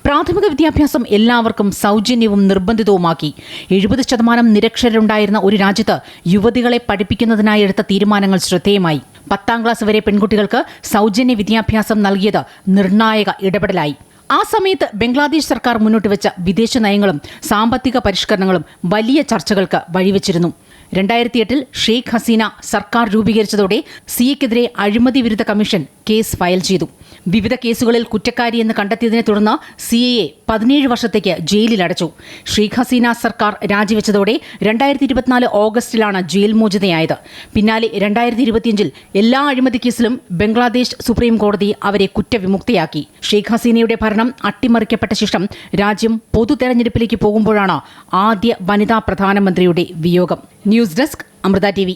പ്രാഥമിക വിദ്യാഭ്യാസം എല്ലാവർക്കും സൗജന്യവും നിർബന്ധിതവുമാക്കി. 70% നിരക്ഷരരുണ്ടായിരുന്ന ഒരു രാജ്യത്ത് യുവതികളെ പഠിപ്പിക്കുന്നതിനായി എടുത്ത തീരുമാനങ്ങൾ ശ്രദ്ധേയമായി. 10ാം ക്ലാസ് വരെ പെൺകുട്ടികൾക്ക് സൗജന്യ വിദ്യാഭ്യാസം നൽകിയത് നിർണായക ഇടപെടലായി. ആ സമയത്ത് ബംഗ്ലാദേശ് സർക്കാർ മുന്നോട്ട് വെച്ച വിദേശ നയങ്ങളും സാമ്പത്തിക പരിഷ്കരണങ്ങളും വലിയ ചർച്ചകൾക്ക് വഴിവെച്ചിരുന്നു. 2008 ഷെയ്ഖ് ഹസീന സർക്കാർ രൂപീകരിച്ചതോടെ സിയയ്ക്കെതിരെ അഴിമതി വിരുദ്ധ കമ്മീഷൻ കേസ് ഫയൽ ചെയ്തു. വിവിധ കേസുകളിൽ കുറ്റക്കാരിയെന്ന് കണ്ടെത്തിയതിനെ തുടർന്ന് സിയയെ 17 വർഷത്തേക്ക് ജയിലിലടച്ചു. ഷെയ്ഖ് ഹസീന സർക്കാർ രാജിവെച്ചതോടെ 2024 ഓഗസ്റ്റിലാണ് ജയിൽ മോചിതയായത്. പിന്നാലെ 2025 എല്ലാ അഴിമതി കേസിലും ബംഗ്ലാദേശ് സുപ്രീം കോടതി അവരെ കുറ്റവിമുക്തയാക്കി. ഷെയ്ഖ് ഹസീനയുടെ ഭരണം അട്ടിമറിക്കപ്പെട്ട ശേഷം രാജ്യം പൊതു തെരഞ്ഞെടുപ്പിലേക്ക് പോകുമ്പോഴാണ് ആദ്യ വനിതാ പ്രധാനമന്ത്രിയുടെ വിയോഗം. News desk, Amrita TV.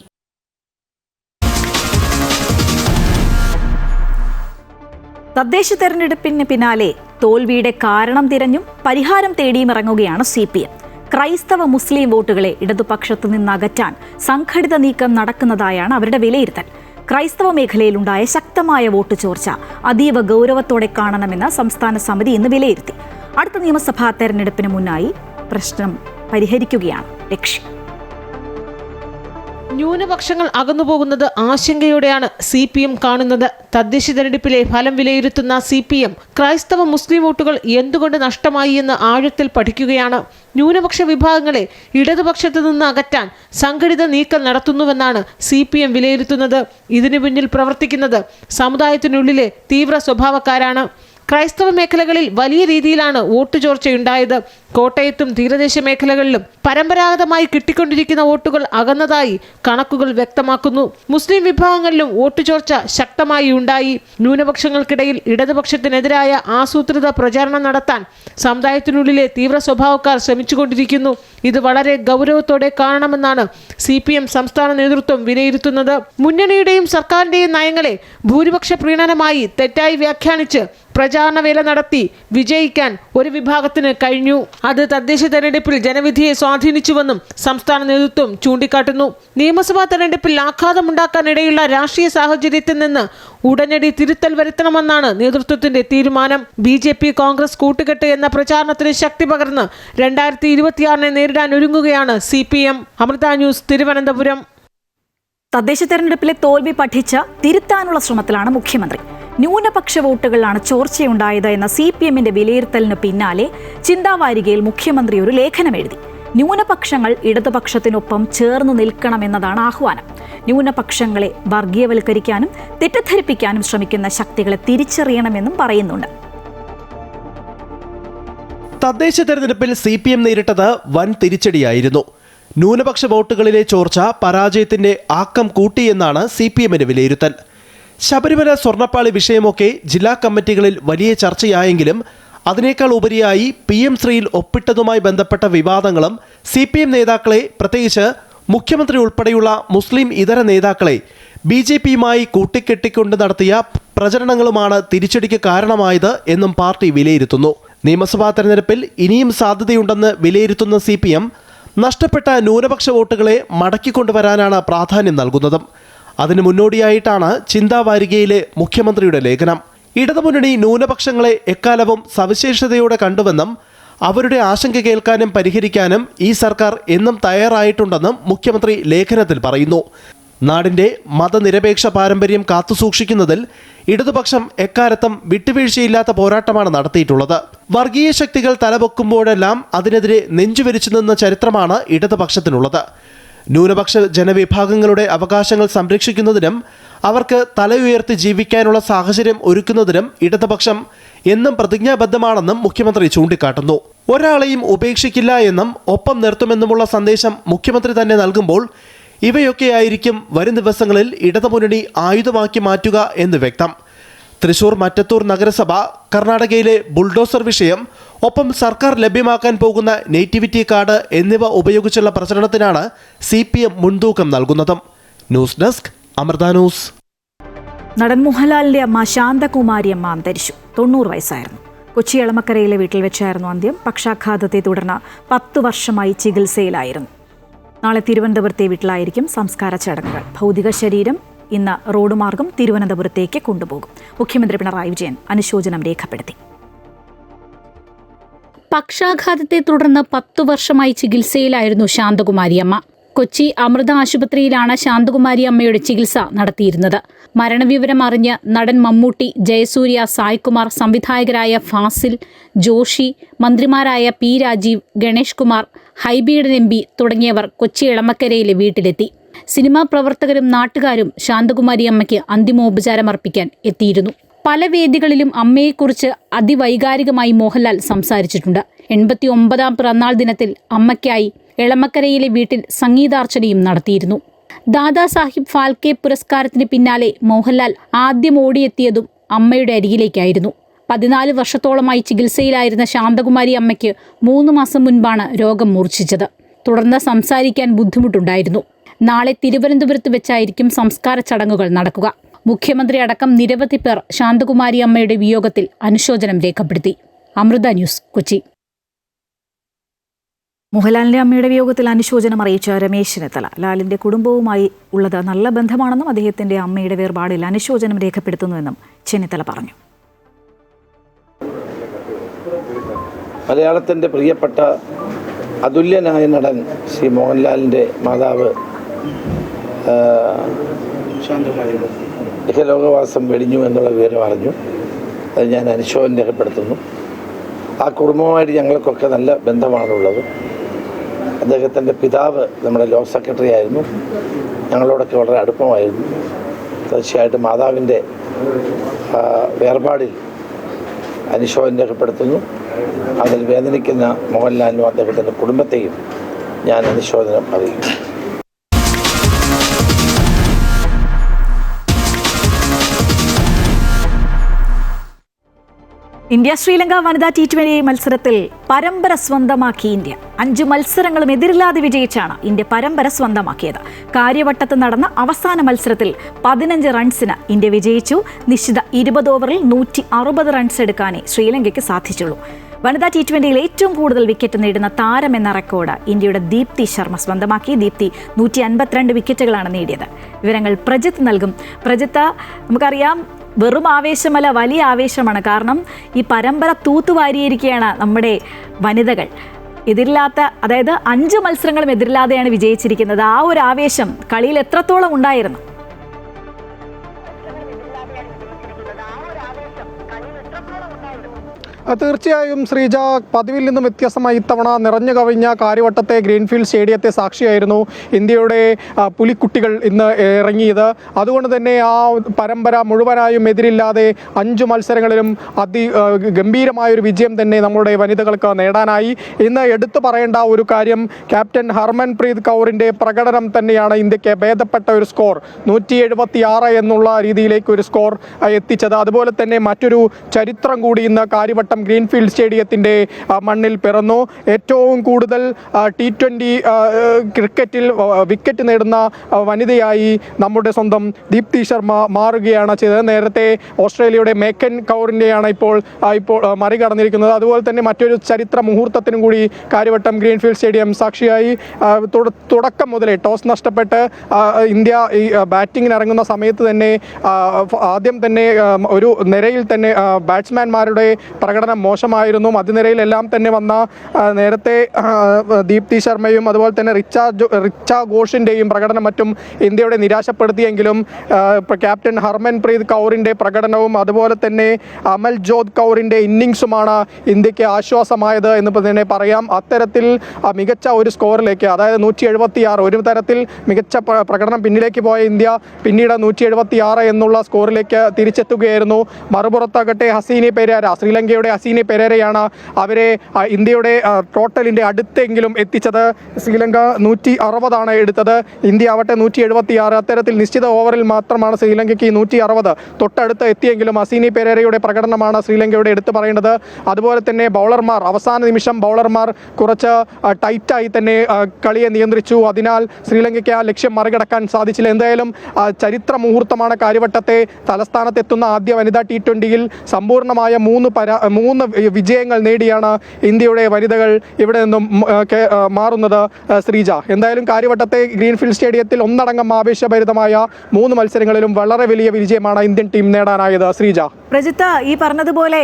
തദ്ദേശ തെരഞ്ഞെടുപ്പിന് പിന്നാലെ തോൽവിയുടെ കാരണം തിരഞ്ഞും പരിഹാരം തേടിയും ഇറങ്ങുകയാണ് CPM. ക്രൈസ്തവ മുസ്ലിം വോട്ടുകളെ ഇടതുപക്ഷത്തു നിന്ന് അകറ്റാൻ സംഘടിത നീക്കം നടക്കുന്നതായാണ് അവരുടെ വിലയിരുത്തൽ. ക്രൈസ്തവ മേഖലയിലുണ്ടായ ശക്തമായ വോട്ട് ചോർച്ച അതീവ ഗൗരവത്തോടെ കാണണമെന്ന് സംസ്ഥാന സമിതി ഇന്ന് വിലയിരുത്തി. അടുത്ത നിയമസഭാ തെരഞ്ഞെടുപ്പിന് മുന്നായി പ്രശ്നം പരിഹരിക്കുകയാണ് ലക്ഷ്യം. ന്യൂനപക്ഷങ്ങൾ അകന്നുപോകുന്നത് ആശങ്കയോടെയാണ് CPM കാണുന്നത്. തദ്ദേശ തെരഞ്ഞെടുപ്പിലെ ഫലം വിലയിരുത്തുന്ന CPM ക്രൈസ്തവ മുസ്ലിം വോട്ടുകൾ എന്തുകൊണ്ട് നഷ്ടമായി എന്ന് ആഴത്തിൽ പഠിക്കുകയാണ്. ന്യൂനപക്ഷ വിഭാഗങ്ങളെ ഇടതുപക്ഷത്തു നിന്ന് അകറ്റാൻ സംഘടിത നീക്കം നടത്തുന്നുവെന്നാണ് CPM വിലയിരുത്തുന്നത്. ഇതിനു പിന്നിൽ പ്രവർത്തിക്കുന്നത് സമുദായത്തിനുള്ളിലെ തീവ്ര സ്വഭാവക്കാരാണ്. ക്രൈസ്തവ മേഖലകളിൽ വലിയ രീതിയിലാണ് വോട്ട് ചോർച്ചയുണ്ടായത്. കോട്ടയത്തും തീരദേശ മേഖലകളിലും പരമ്പരാഗതമായി കിട്ടിക്കൊണ്ടിരിക്കുന്ന വോട്ടുകൾ അകന്നതായി കണക്കുകൾ വ്യക്തമാക്കുന്നു. മുസ്ലിം വിഭാഗങ്ങളിലും വോട്ട് ചോർച്ച ശക്തമായി ഉണ്ടായി. ന്യൂനപക്ഷങ്ങൾക്കിടയിൽ ഇടതുപക്ഷത്തിനെതിരായ ആസൂത്രിത പ്രചാരണം നടത്താൻ സമുദായത്തിനുള്ളിലെ തീവ്ര സ്വഭാവക്കാർ ശ്രമിച്ചുകൊണ്ടിരിക്കുന്നു. ഇത് വളരെ ഗൗരവത്തോടെ കാണണമെന്നാണ് CPM സംസ്ഥാന നേതൃത്വം വിലയിരുത്തുന്നത്. മുന്നണിയുടെയും സർക്കാരിന്റെയും നയങ്ങളെ ഭൂരിപക്ഷ പ്രീണനമായി തെറ്റായി വ്യാഖ്യാനിച്ച് പ്രചാരണ വേല നടത്തി വിജയിക്കാൻ ഒരു വിഭാഗത്തിന് കഴിഞ്ഞു. അത് തദ്ദേശ തെരഞ്ഞെടുപ്പിൽ ജനവിധിയെ സ്വാധീനിച്ചുവെന്നും സംസ്ഥാന നേതൃത്വം ചൂണ്ടിക്കാട്ടുന്നു. നിയമസഭാ തെരഞ്ഞെടുപ്പിൽ ആഘാതമുണ്ടാക്കാനിടയുള്ള രാഷ്ട്രീയ സാഹചര്യത്തിൽ നിന്ന് ഉടനടി തിരുത്തൽ വരുത്തണമെന്നാണ് നേതൃത്വത്തിന്റെ തീരുമാനം. BJP കോൺഗ്രസ് കൂട്ടുകെട്ട് എന്ന പ്രചാരണത്തിന് ശക്തി പകർന്ന് 2026 നേരിടാൻ ഒരുങ്ങുകയാണ് CPM. അമൃത ന്യൂസ്, തിരുവനന്തപുരം. തദ്ദേശ തെരഞ്ഞെടുപ്പിലെ തോൽവി പഠിച്ച് തിരുത്താനുള്ള ശ്രമത്തിലാണ് മുഖ്യമന്ത്രി. ന്യൂനപക്ഷ വോട്ടുകളിലാണ് ചോർച്ചയുണ്ടായത് എന്ന CPMന്റെ വിലയിരുത്തലിന് പിന്നാലെ ചിന്താവാരികയിൽ മുഖ്യമന്ത്രി ഒരു ലേഖനം എഴുതി. ന്യൂനപക്ഷങ്ങൾ ഇടതുപക്ഷത്തിനൊപ്പം ചേർന്ന് നിൽക്കണമെന്നതാണ് ആഹ്വാനം. ന്യൂനപക്ഷങ്ങളെ വർഗീയവൽക്കരിക്കാനും തെറ്റിദ്ധരിപ്പിക്കാനും ശ്രമിക്കുന്ന ശക്തികളെ തിരിച്ചറിയണമെന്നും പറയുന്നുണ്ട്. തദ്ദേശ തെരഞ്ഞെടുപ്പിൽ CPM നേരിട്ടത് വൻ തിരിച്ചടിയായിരുന്നു. ന്യൂനപക്ഷ വോട്ടുകളിലെ ചോർച്ച പരാജയത്തിന്റെ ആക്കം കൂട്ടിയെന്നാണ് CPMന്റെ വിലയിരുത്തൽ. ശബരിമല സ്വർണ്ണപ്പാളി വിഷയമൊക്കെ ജില്ലാ കമ്മിറ്റികളിൽ വലിയ ചർച്ചയായെങ്കിലും അതിനേക്കാൾ ഉപരിയായി PM ശ്രീയിൽ ഒപ്പിട്ടതുമായി ബന്ധപ്പെട്ട വിവാദങ്ങളും CPM നേതാക്കളെ, പ്രത്യേകിച്ച് മുഖ്യമന്ത്രി ഉൾപ്പെടെയുള്ള മുസ്ലിം ഇതര നേതാക്കളെ BJPയുമായി കൂട്ടിക്കെട്ടിക്കൊണ്ട് നടത്തിയ പ്രചരണങ്ങളുമാണ് തിരിച്ചടിക്ക് കാരണമായത് എന്നും പാർട്ടി വിലയിരുത്തുന്നു. നിയമസഭാ തെരഞ്ഞെടുപ്പിൽ ഇനിയും സാധ്യതയുണ്ടെന്ന് വിലയിരുത്തുന്ന CPM നഷ്ടപ്പെട്ട ന്യൂനപക്ഷ വോട്ടുകളെ മടക്കിക്കൊണ്ടുവരാനാണ് പ്രാധാന്യം നൽകുന്നതും. അതിന് മുന്നോടിയായിട്ടാണ് ചിന്താവാരികയിലെ മുഖ്യമന്ത്രിയുടെ ലേഖനം. ഇടതുമുന്നണി ന്യൂനപക്ഷങ്ങളെ എക്കാലവും സവിശേഷതയോടെ കണ്ടുവെന്നും അവരുടെ ആശങ്ക കേൾക്കാനും പരിഹരിക്കാനും ഈ സർക്കാർ എന്നും തയ്യാറായിട്ടുണ്ടെന്നും മുഖ്യമന്ത്രി ലേഖനത്തിൽ പറയുന്നു. നാടിന്റെ മതനിരപേക്ഷ പാരമ്പര്യം കാത്തുസൂക്ഷിക്കുന്നതിൽ ഇടതുപക്ഷം എക്കാലത്തും വിട്ടുവീഴ്ചയില്ലാത്ത പോരാട്ടമാണ് നടത്തിയിട്ടുള്ളത്. വർഗീയ ശക്തികൾ തലപൊക്കുമ്പോഴെല്ലാം അതിനെതിരെ നെഞ്ചുവിരിച്ചു നിന്ന ചരിത്രമാണ് ഇടതുപക്ഷത്തിനുള്ളത്. ന്യൂനപക്ഷ ജനവിഭാഗങ്ങളുടെ അവകാശങ്ങൾ സംരക്ഷിക്കുന്നതിനും അവർക്ക് തല ഉയർത്തി ജീവിക്കാനുള്ള സാഹചര്യം ഒരുക്കുന്നതിനും ഇടതുപക്ഷം എന്നും പ്രതിജ്ഞാബദ്ധമാണെന്നും മുഖ്യമന്ത്രി ചൂണ്ടിക്കാട്ടുന്നു. ഒരാളെയും ഉപേക്ഷിക്കില്ല എന്നും ഒപ്പം നിർത്തുമെന്നുമുള്ള സന്ദേശം മുഖ്യമന്ത്രി തന്നെ നൽകുമ്പോൾ ഇവയൊക്കെയായിരിക്കും വരും ദിവസങ്ങളിൽ ഇടതുമുന്നണി ആയുധമാക്കി മാറ്റുക എന്ന് വ്യക്തം. തൃശൂർ മറ്റത്തൂർ നഗരസഭ, കർണാടകയിലെ ബുൾഡോസർ വിഷയം, ഒപ്പം സർക്കാർ ലഭ്യമാക്കാൻ പോകുന്ന നേറ്റിവിറ്റി കാർഡ് എന്നിവ ഉപയോഗിച്ചുള്ള പ്രചരണത്തിനാണ് CPM മുൻതൂക്കം നൽകുന്നതും. News desk, Amrita news. നടൻ മോഹൻലാലിന്റെ അമ്മ ശാന്തകുമാരിയമ്മ അന്തരിച്ചു. 90 വയസ്സായിരുന്നു. കൊച്ചി എളമക്കരയിലെ വീട്ടിൽ വെച്ചായിരുന്നു അന്ത്യം. പക്ഷാഘാതത്തെ തുടർന്ന് 10 വർഷമായി ചികിത്സയിലായിരുന്നു. നാളെ തിരുവനന്തപുരത്തെ വീട്ടിലായിരിക്കും സംസ്കാര ചടങ്ങുകൾ. ഭൗതിക ശരീരം ഇന്ന് റോഡ് മാർഗം തിരുവനന്തപുരത്തേക്ക് കൊണ്ടുപോകും. മുഖ്യമന്ത്രി പിണറായി വിജയൻ അനുശോചനം രേഖപ്പെടുത്തി. പക്ഷാഘാതത്തെ തുടർന്ന് 10 വർഷമായി ചികിത്സയിലായിരുന്നു ശാന്തകുമാരിയമ്മ. കൊച്ചി അമൃത ആശുപത്രിയിലാണ് ശാന്തകുമാരിയമ്മയുടെ ചികിത്സ നടത്തിയിരുന്നത്. മരണവിവരം അറിഞ്ഞ് നടൻ മമ്മൂട്ടി, ജയസൂര്യ, സായ്കുമാർ, സംവിധായകരായ ഫാസിൽ, ജോഷി, മന്ത്രിമാരായ P. രാജീവ്, ഗണേഷ് കുമാർ, ഹൈബീഡൻ MP തുടങ്ങിയവർ കൊച്ചി എളമക്കരയിലെ വീട്ടിലെത്തി. സിനിമാ പ്രവർത്തകരും നാട്ടുകാരും ശാന്തകുമാരിയമ്മയ്ക്ക് അന്തിമോപചാരം അർപ്പിക്കാൻ എത്തിയിരുന്നു. പല വേദികളിലും അമ്മയെക്കുറിച്ച് അതിവൈകാരികമായി മോഹൻലാൽ സംസാരിച്ചിട്ടുണ്ട്. 89ാം പിറന്നാൾ ദിനത്തിൽ അമ്മയ്ക്കായി എളമക്കരയിലെ വീട്ടിൽ സംഗീതാർച്ചനയും നടത്തിയിരുന്നു. ദാദാസാഹിബ് ഫാൽക്കെ പുരസ്കാരത്തിന് പിന്നാലെ മോഹൻലാൽ ആദ്യം ഓടിയെത്തിയതും അമ്മയുടെ അരികിലേക്കായിരുന്നു. 14 വർഷത്തോളമായി ചികിത്സയിലായിരുന്ന ശാന്തകുമാരി അമ്മയ്ക്ക് 3 മാസം മുൻപാണ് രോഗം മൂർച്ഛിച്ചത്. തുടർന്ന് സംസാരിക്കാൻ ബുദ്ധിമുട്ടുണ്ടായിരുന്നു. നാളെ തിരുവനന്തപുരത്ത് വെച്ചായിരിക്കും സംസ്കാര ചടങ്ങുകൾ നടക്കുക. മുഖ്യമന്ത്രി അടക്കം നിരവധി പേർ ശാന്തകുമാരി അമ്മയുടെ വിയോഗത്തിൽ അനുശോചനം രേഖപ്പെടുത്തി. അമൃത ന്യൂസ്, കൊച്ചി. മോഹൻലാലിന്റെ അമ്മയുടെ വിയോഗത്തിൽ അനുശോചനം അറിയിച്ച രമേശ് ചെന്നിത്തല ലാലിന്റെ കുടുംബവുമായി ഉള്ളത് നല്ല ബന്ധമാണെന്നും അദ്ദേഹത്തിന്റെ അമ്മയുടെ വേർപാടിൽ അനുശോചനം രേഖപ്പെടുത്തുന്നുവെന്നും ചെന്നിത്തല പറഞ്ഞു. മലയാളത്തിൻ്റെ പ്രിയപ്പെട്ട അതുല്യനായ നടൻ ശ്രീ മോഹൻലാലിൻ്റെ മാതാവ് ഇഹലോകവാസം വെടിഞ്ഞു എന്നുള്ള വിവരം അറിഞ്ഞു. അത് ഞാൻ അനുശോചനം രേഖപ്പെടുത്തുന്നു. ആ കുടുംബവുമായിട്ട് ഞങ്ങൾക്കൊക്കെ നല്ല ബന്ധമാണുള്ളത്. അദ്ദേഹത്തിൻ്റെ പിതാവ് നമ്മുടെ ലോ സെക്രട്ടറി ആയിരുന്നു. ഞങ്ങളോടൊക്കെ വളരെ അടുപ്പമായിരുന്നു. തീർച്ചയായിട്ടും മാതാവിൻ്റെ വേർപാടിൽ അനുശോചനം രേഖപ്പെടുത്തുന്നു. അതിൽ വേദനിക്കുന്ന മോഹൻലാലിനും അദ്ദേഹത്തിൻ്റെ കുടുംബത്തെയും ഞാൻ അനുശോചനം അറിയിക്കുന്നു. ഇന്ത്യ ശ്രീലങ്ക വനിതാ T20 മത്സരത്തിൽ പരമ്പര സ്വന്തമാക്കി ഇന്ത്യ. 5 മത്സരങ്ങളും എതിരില്ലാതെ വിജയിച്ചാണ് ഇന്ത്യ പരമ്പര സ്വന്തമാക്കിയത്. കാര്യവട്ടത്ത് നടന്ന അവസാന മത്സരത്തിൽ 15 റൺസിന് ഇന്ത്യ വിജയിച്ചു. നിശ്ചിത 20 ഓവറിൽ 160 റൺസ് എടുക്കാനേ ശ്രീലങ്കയ്ക്ക് സാധിച്ചുള്ളൂ. വനിതാ T20യിൽ ഏറ്റവും കൂടുതൽ വിക്കറ്റ് നേടുന്ന താരമെന്ന റെക്കോർഡ് ഇന്ത്യയുടെ ദീപ്തി ശർമ്മ സ്വന്തമാക്കി. ദീപ്തി 152 വിക്കറ്റുകളാണ് നേടിയത്. വിവരങ്ങൾ പ്രജിത്ത് നൽകും. പ്രജിത്ത്, നമുക്കറിയാം വെറും ആവേശമല്ല, വലിയ ആവേശമാണ്. കാരണം ഈ പരമ്പര തൂത്തുവാരിയിരിക്കുകയാണ് നമ്മുടെ വനിതകൾ. അതായത് 5 മത്സരങ്ങളും എതിരില്ലാതെയാണ് വിജയിച്ചിരിക്കുന്നത്. ആ ഒരു ആവേശം കളിയിൽ എത്രത്തോളം ഉണ്ടായിരുന്നു? തീർച്ചയായും ശ്രീജ, പതിവിൽ നിന്നും വ്യത്യസ്തമായി ഇത്തവണ നിറഞ്ഞു കവിഞ്ഞ കാര്യവട്ടത്തെ ഗ്രീൻഫീൽഡ് സ്റ്റേഡിയത്തെ സാക്ഷിയായിരുന്നു ഇന്ത്യയുടെ പുലിക്കുട്ടികൾ ഇന്ന് ഇറങ്ങിയത്. അതുകൊണ്ട് തന്നെ ആ പരമ്പര മുഴുവനായും എതിരില്ലാതെ 5 മത്സരങ്ങളിലും ഗംഭീരമായൊരു വിജയം തന്നെ നമ്മുടെ വനിതകൾക്ക് നേടാനായി. ഇന്ന് എടുത്തു പറയേണ്ട ഒരു കാര്യം, ക്യാപ്റ്റൻ ഹർമൻപ്രീത് കൗറിൻ്റെ പ്രകടനം തന്നെയാണ് ഇന്ത്യക്ക് ഭേദപ്പെട്ട ഒരു സ്കോർ 176 എന്നുള്ള രീതിയിലേക്ക് ഒരു സ്കോർ എത്തിച്ചത്. അതുപോലെ തന്നെ മറ്റൊരു ചരിത്രം കൂടി ഇന്ന് കാര്യവട്ടം ഗ്രീൻഫീൽഡ് സ്റ്റേഡിയത്തിൻ്റെ മണ്ണിൽ പിറന്നു. ഏറ്റവും കൂടുതൽ T20 ക്രിക്കറ്റിൽ വിക്കറ്റ് നേടുന്ന വനിതയായി നമ്മുടെ സ്വന്തം ദീപ്തി ശർമ്മ മാറുകയാണ് ചെയ്തത്. നേരത്തെ ഓസ്ട്രേലിയയുടെ മേക്കൻ കൗറിൻ്റെയാണ് ഇപ്പോൾ മറികടന്നിരിക്കുന്നത്. അതുപോലെ തന്നെ മറ്റൊരു ചരിത്ര മുഹൂർത്തത്തിനും കൂടി കാര്യവട്ടം ഗ്രീൻഫീൽഡ് സ്റ്റേഡിയം സാക്ഷിയായി. തുടക്കം മുതലേ ടോസ് നഷ്ടപ്പെട്ട് ഇന്ത്യ ഈ ബാറ്റിങ്ങിന് ഇറങ്ങുന്ന സമയത്ത് തന്നെ ആദ്യം തന്നെ ഒരു നിരയിൽ തന്നെ ബാറ്റ്സ്മാൻമാരുടെ പ്രകടനം മോശമായിരുന്നു. മധ്യനിരയിലെല്ലാം തന്നെ വന്ന നേരത്തെ ദീപ്തി ശർമ്മയും അതുപോലെ തന്നെ റിച്ച ഘോഷിൻ്റെയും പ്രകടനം മറ്റും ഇന്ത്യയുടെ നിരാശപ്പെടുത്തിയെങ്കിലും ക്യാപ്റ്റൻ ഹർമൻപ്രീത് കൗറിൻ്റെ പ്രകടനവും അതുപോലെ തന്നെ അമൽജോത് കൗറിൻ്റെ ഇന്നിങ്സുമാണ് ഇന്ത്യക്ക് ആശ്വാസമായത് എന്ന് തന്നെ പറയാം. അത്തരത്തിൽ മികച്ച ഒരു സ്കോറിലേക്ക്, അതായത് 176, ഒരു തരത്തിൽ മികച്ച പ്രകടനം പിന്നിലേക്ക് പോയ ഇന്ത്യ പിന്നീട് 176 എന്നുള്ള സ്കോറിലേക്ക് തിരിച്ചെത്തുകയായിരുന്നു. മറുപുറത്താകട്ടെ ഹസീനി പെരേര, ശ്രീലങ്കയുടെ ഹസീനി പെരേരയാണ് അവരെ ഇന്ത്യയുടെ ടോട്ടലിൻ്റെ അടുത്തെങ്കിലും എത്തിച്ചത്. ശ്രീലങ്ക 160 എടുത്തത്, ഇന്ത്യ ആവട്ടെ 176. അത്തരത്തിൽ നിശ്ചിത ഓവറിൽ മാത്രമാണ് ശ്രീലങ്കയ്ക്ക് 160 തൊട്ടടുത്ത് എത്തിയെങ്കിലും ഹസീനി പെരേരയുടെ പ്രകടനമാണ് ശ്രീലങ്കയുടെ എടുത്തു പറയേണ്ടത്. അതുപോലെ തന്നെ ബൗളർമാർ, അവസാന നിമിഷം ബൗളർമാർ കുറച്ച് ടൈറ്റായി തന്നെ കളിയെ നിയന്ത്രിച്ചു. അതിനാൽ ശ്രീലങ്കയ്ക്ക് ആ ലക്ഷ്യം മറികടക്കാൻ സാധിച്ചില്ല. എന്തായാലും ചരിത്ര മുഹൂർത്തമാണ് കാര്യവട്ടത്തെ. തലസ്ഥാനത്തെത്തുന്ന ആദ്യ വനിതാ T20യിൽ സമ്പൂർണ്ണമായ 3 വിജയങ്ങൾ നേടിയാണ് ഇന്ത്യയുടെ വനിതകൾ ഇവിടെ നിന്നും മാറുന്നത്. ശ്രീജ, എന്തായാലും കാര്യവട്ടത്തെ ഗ്രീൻഫീൽഡ് സ്റ്റേഡിയത്തിൽ ഒന്നടങ്കം ആവേശഭരിതമായ 3 മത്സരങ്ങളിലും വളരെ വലിയ വിജയമാണ് ഇന്ത്യൻ ടീം നേടാനായത്. ശ്രീജ, പ്രജിത്ത്, ഈ പറഞ്ഞതുപോലെ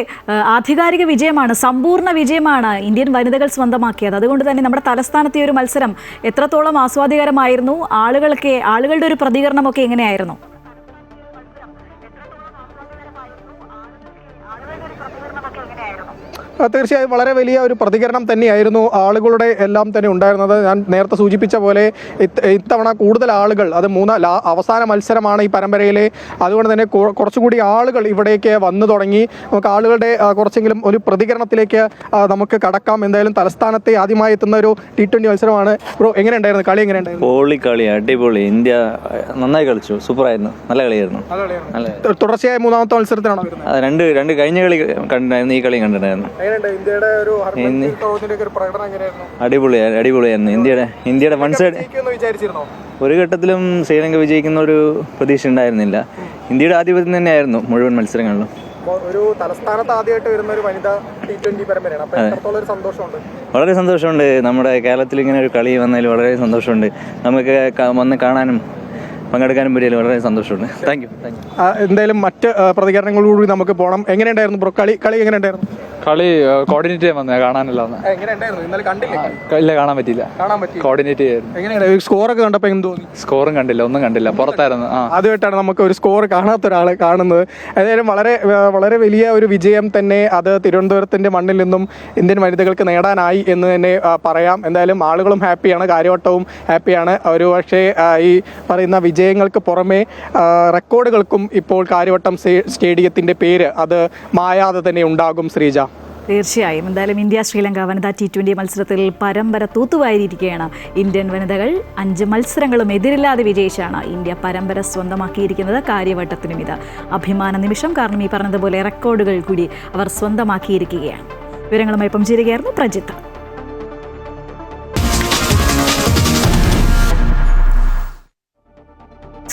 ആധികാരിക വിജയമാണ്, സമ്പൂർണ്ണ വിജയമാണ് ഇന്ത്യൻ വനിതകൾ സ്വന്തമാക്കിയത്. അതുകൊണ്ട് തന്നെ നമ്മുടെ തലസ്ഥാനത്തെ ഒരു മത്സരം എത്രത്തോളം ആസ്വാദികരമായിരുന്നു? ആളുകളുടെ ഒരു പ്രതികരണമൊക്കെ എങ്ങനെയായിരുന്നു? തീർച്ചയായും വളരെ വലിയ ഒരു പ്രതികരണം തന്നെയായിരുന്നു ആളുകളുടെ എല്ലാം തന്നെ ഉണ്ടായിരുന്നത്. ഞാൻ നേരത്തെ സൂചിപ്പിച്ച പോലെ ഇത്തവണ കൂടുതൽ ആളുകൾ, അത് അവസാന മത്സരമാണ് ഈ പരമ്പരയിലെ, അതുകൊണ്ട് തന്നെ കുറച്ചുകൂടി ആളുകൾ ഇവിടേക്ക് വന്നു തുടങ്ങി. നമുക്ക് ആളുകളുടെ കുറച്ചെങ്കിലും ഒരു പ്രതികരണത്തിലേക്ക് നമുക്ക് കടക്കാം. എന്തായാലും തലസ്ഥാനത്തെ ആദ്യമായി എത്തുന്ന ഒരു T20 മത്സരമാണ്. ബ്രോ, എങ്ങനെയുണ്ടായിരുന്നു കളി? എങ്ങനെയുണ്ടായിരുന്നു? കളി അടിപൊളി. ഇന്ത്യ നന്നായി കളിച്ചു, സൂപ്പറായിരുന്നു, നല്ല കളിയായിരുന്നു. തുടർച്ചയായ 3ാമത്തെ മത്സരത്തിനാണോ വരുന്നത്? രണ്ട് കഴിഞ്ഞ കളി കണ്ടിട്ടുണ്ടായിരുന്നു, ഈ കളി കണ്ടിട്ടുണ്ടായിരുന്നു. അടിപൊളിയായിരുന്നു. ഇന്ത്യയുടെ വൺ സൈഡ് ഒരു ഘട്ടത്തിലും ശ്രീലങ്ക വിജയിക്കുന്ന ഒരു പ്രതീക്ഷ ഉണ്ടായിരുന്നില്ല. ഇന്ത്യയുടെ ആധിപത്യം തന്നെയായിരുന്നു മുഴുവൻ മത്സരങ്ങളിലും. ഒരു തലസ്ഥാനത്ത് ആദ്യമായിട്ട് വരുന്ന ഒരു വനിതാ T20 പരമ്പരയാണ്. അപ്പോൾ എത്രത്തോളം ഒരു സന്തോഷമുണ്ട്? വളരെ സന്തോഷമുണ്ട്. നമ്മുടെ കേരളത്തിൽ ഇങ്ങനെ ഒരു കളി വന്നതിൽ വളരെ സന്തോഷമുണ്ട്. നമുക്ക് വന്ന് കാണാനും പങ്കെടുക്കാനും പറ്റിയാൽ വളരെ സന്തോഷമുണ്ട്. Thank you. എന്തായാലും മറ്റ് പ്രതികരണങ്ങളോടുകൂടി നമുക്ക് പോകണം. എങ്ങനെയുണ്ടായിരുന്നു ബ്രോ കളി? എങ്ങനെയുണ്ടായിരുന്നു? കളി കോർഡിനേറ്റ് ചെയ്യാൻ വന്നേ, കാണാനല്ല വന്നേ. ഇല്ല, കാണാൻ പറ്റിയില്ല. കോർഡിനേറ്റ് ചെയ്യായിരുന്നു. എങ്ങനെയാണ് സ്കോറൊക്കെ കണ്ടപ്പോൾ എന്ത് തോന്നി? സ്കോറും കണ്ടില്ല, ഒന്നും കണ്ടില്ല, പുറത്തായിരുന്നു. ആദ്യമായിട്ടാണ് നമുക്ക് ഒരു സ്കോർ കാണാത്ത ഒരാളെ കാണുന്നത്. ഏതായാലും വളരെ വലിയ ഒരു വിജയം തന്നെ അത് തിരുവനന്തപുരത്തിന്റെ മണ്ണിൽ നിന്നും ഇന്ത്യൻ വനിതകൾക്ക് നേടാനായി എന്ന് തന്നെ പറയാം. എന്തായാലും ആളുകളും ഹാപ്പിയാണ്, കാര്യവട്ടവും ഹാപ്പിയാണ്. ഒരു പക്ഷേ ഈ പറയുന്ന വിജയങ്ങൾക്ക് പുറമെ റെക്കോർഡുകൾക്കും ഇപ്പോൾ കാര്യവട്ടം സ്റ്റേഡിയത്തിന്റെ പേര് അത് മായാതെ തന്നെ ഉണ്ടാകും. ശ്രീജ, തീർച്ചയായും. എന്തായാലും ഇന്ത്യ ശ്രീലങ്ക വനിതാ T20 മത്സരത്തിൽ പരമ്പര തൂത്തുവാരിയിരിക്കുകയാണ് ഇന്ത്യൻ വനിതകൾ. 5 മത്സരങ്ങളും എതിരില്ലാതെ വിജയിച്ചാണ് ഇന്ത്യ പരമ്പര സ്വന്തമാക്കിയിരിക്കുന്നത്. കാര്യവട്ടത്തിനും ഇത് അഭിമാന നിമിഷം. കാരണം ഈ പറഞ്ഞതുപോലെ റെക്കോർഡുകൾ കൂടി അവർ സ്വന്തമാക്കിയിരിക്കുകയാണ്. വിവരങ്ങളുമായി ഇപ്പം ചേരുകയായിരുന്നു പ്രജിത്ത്.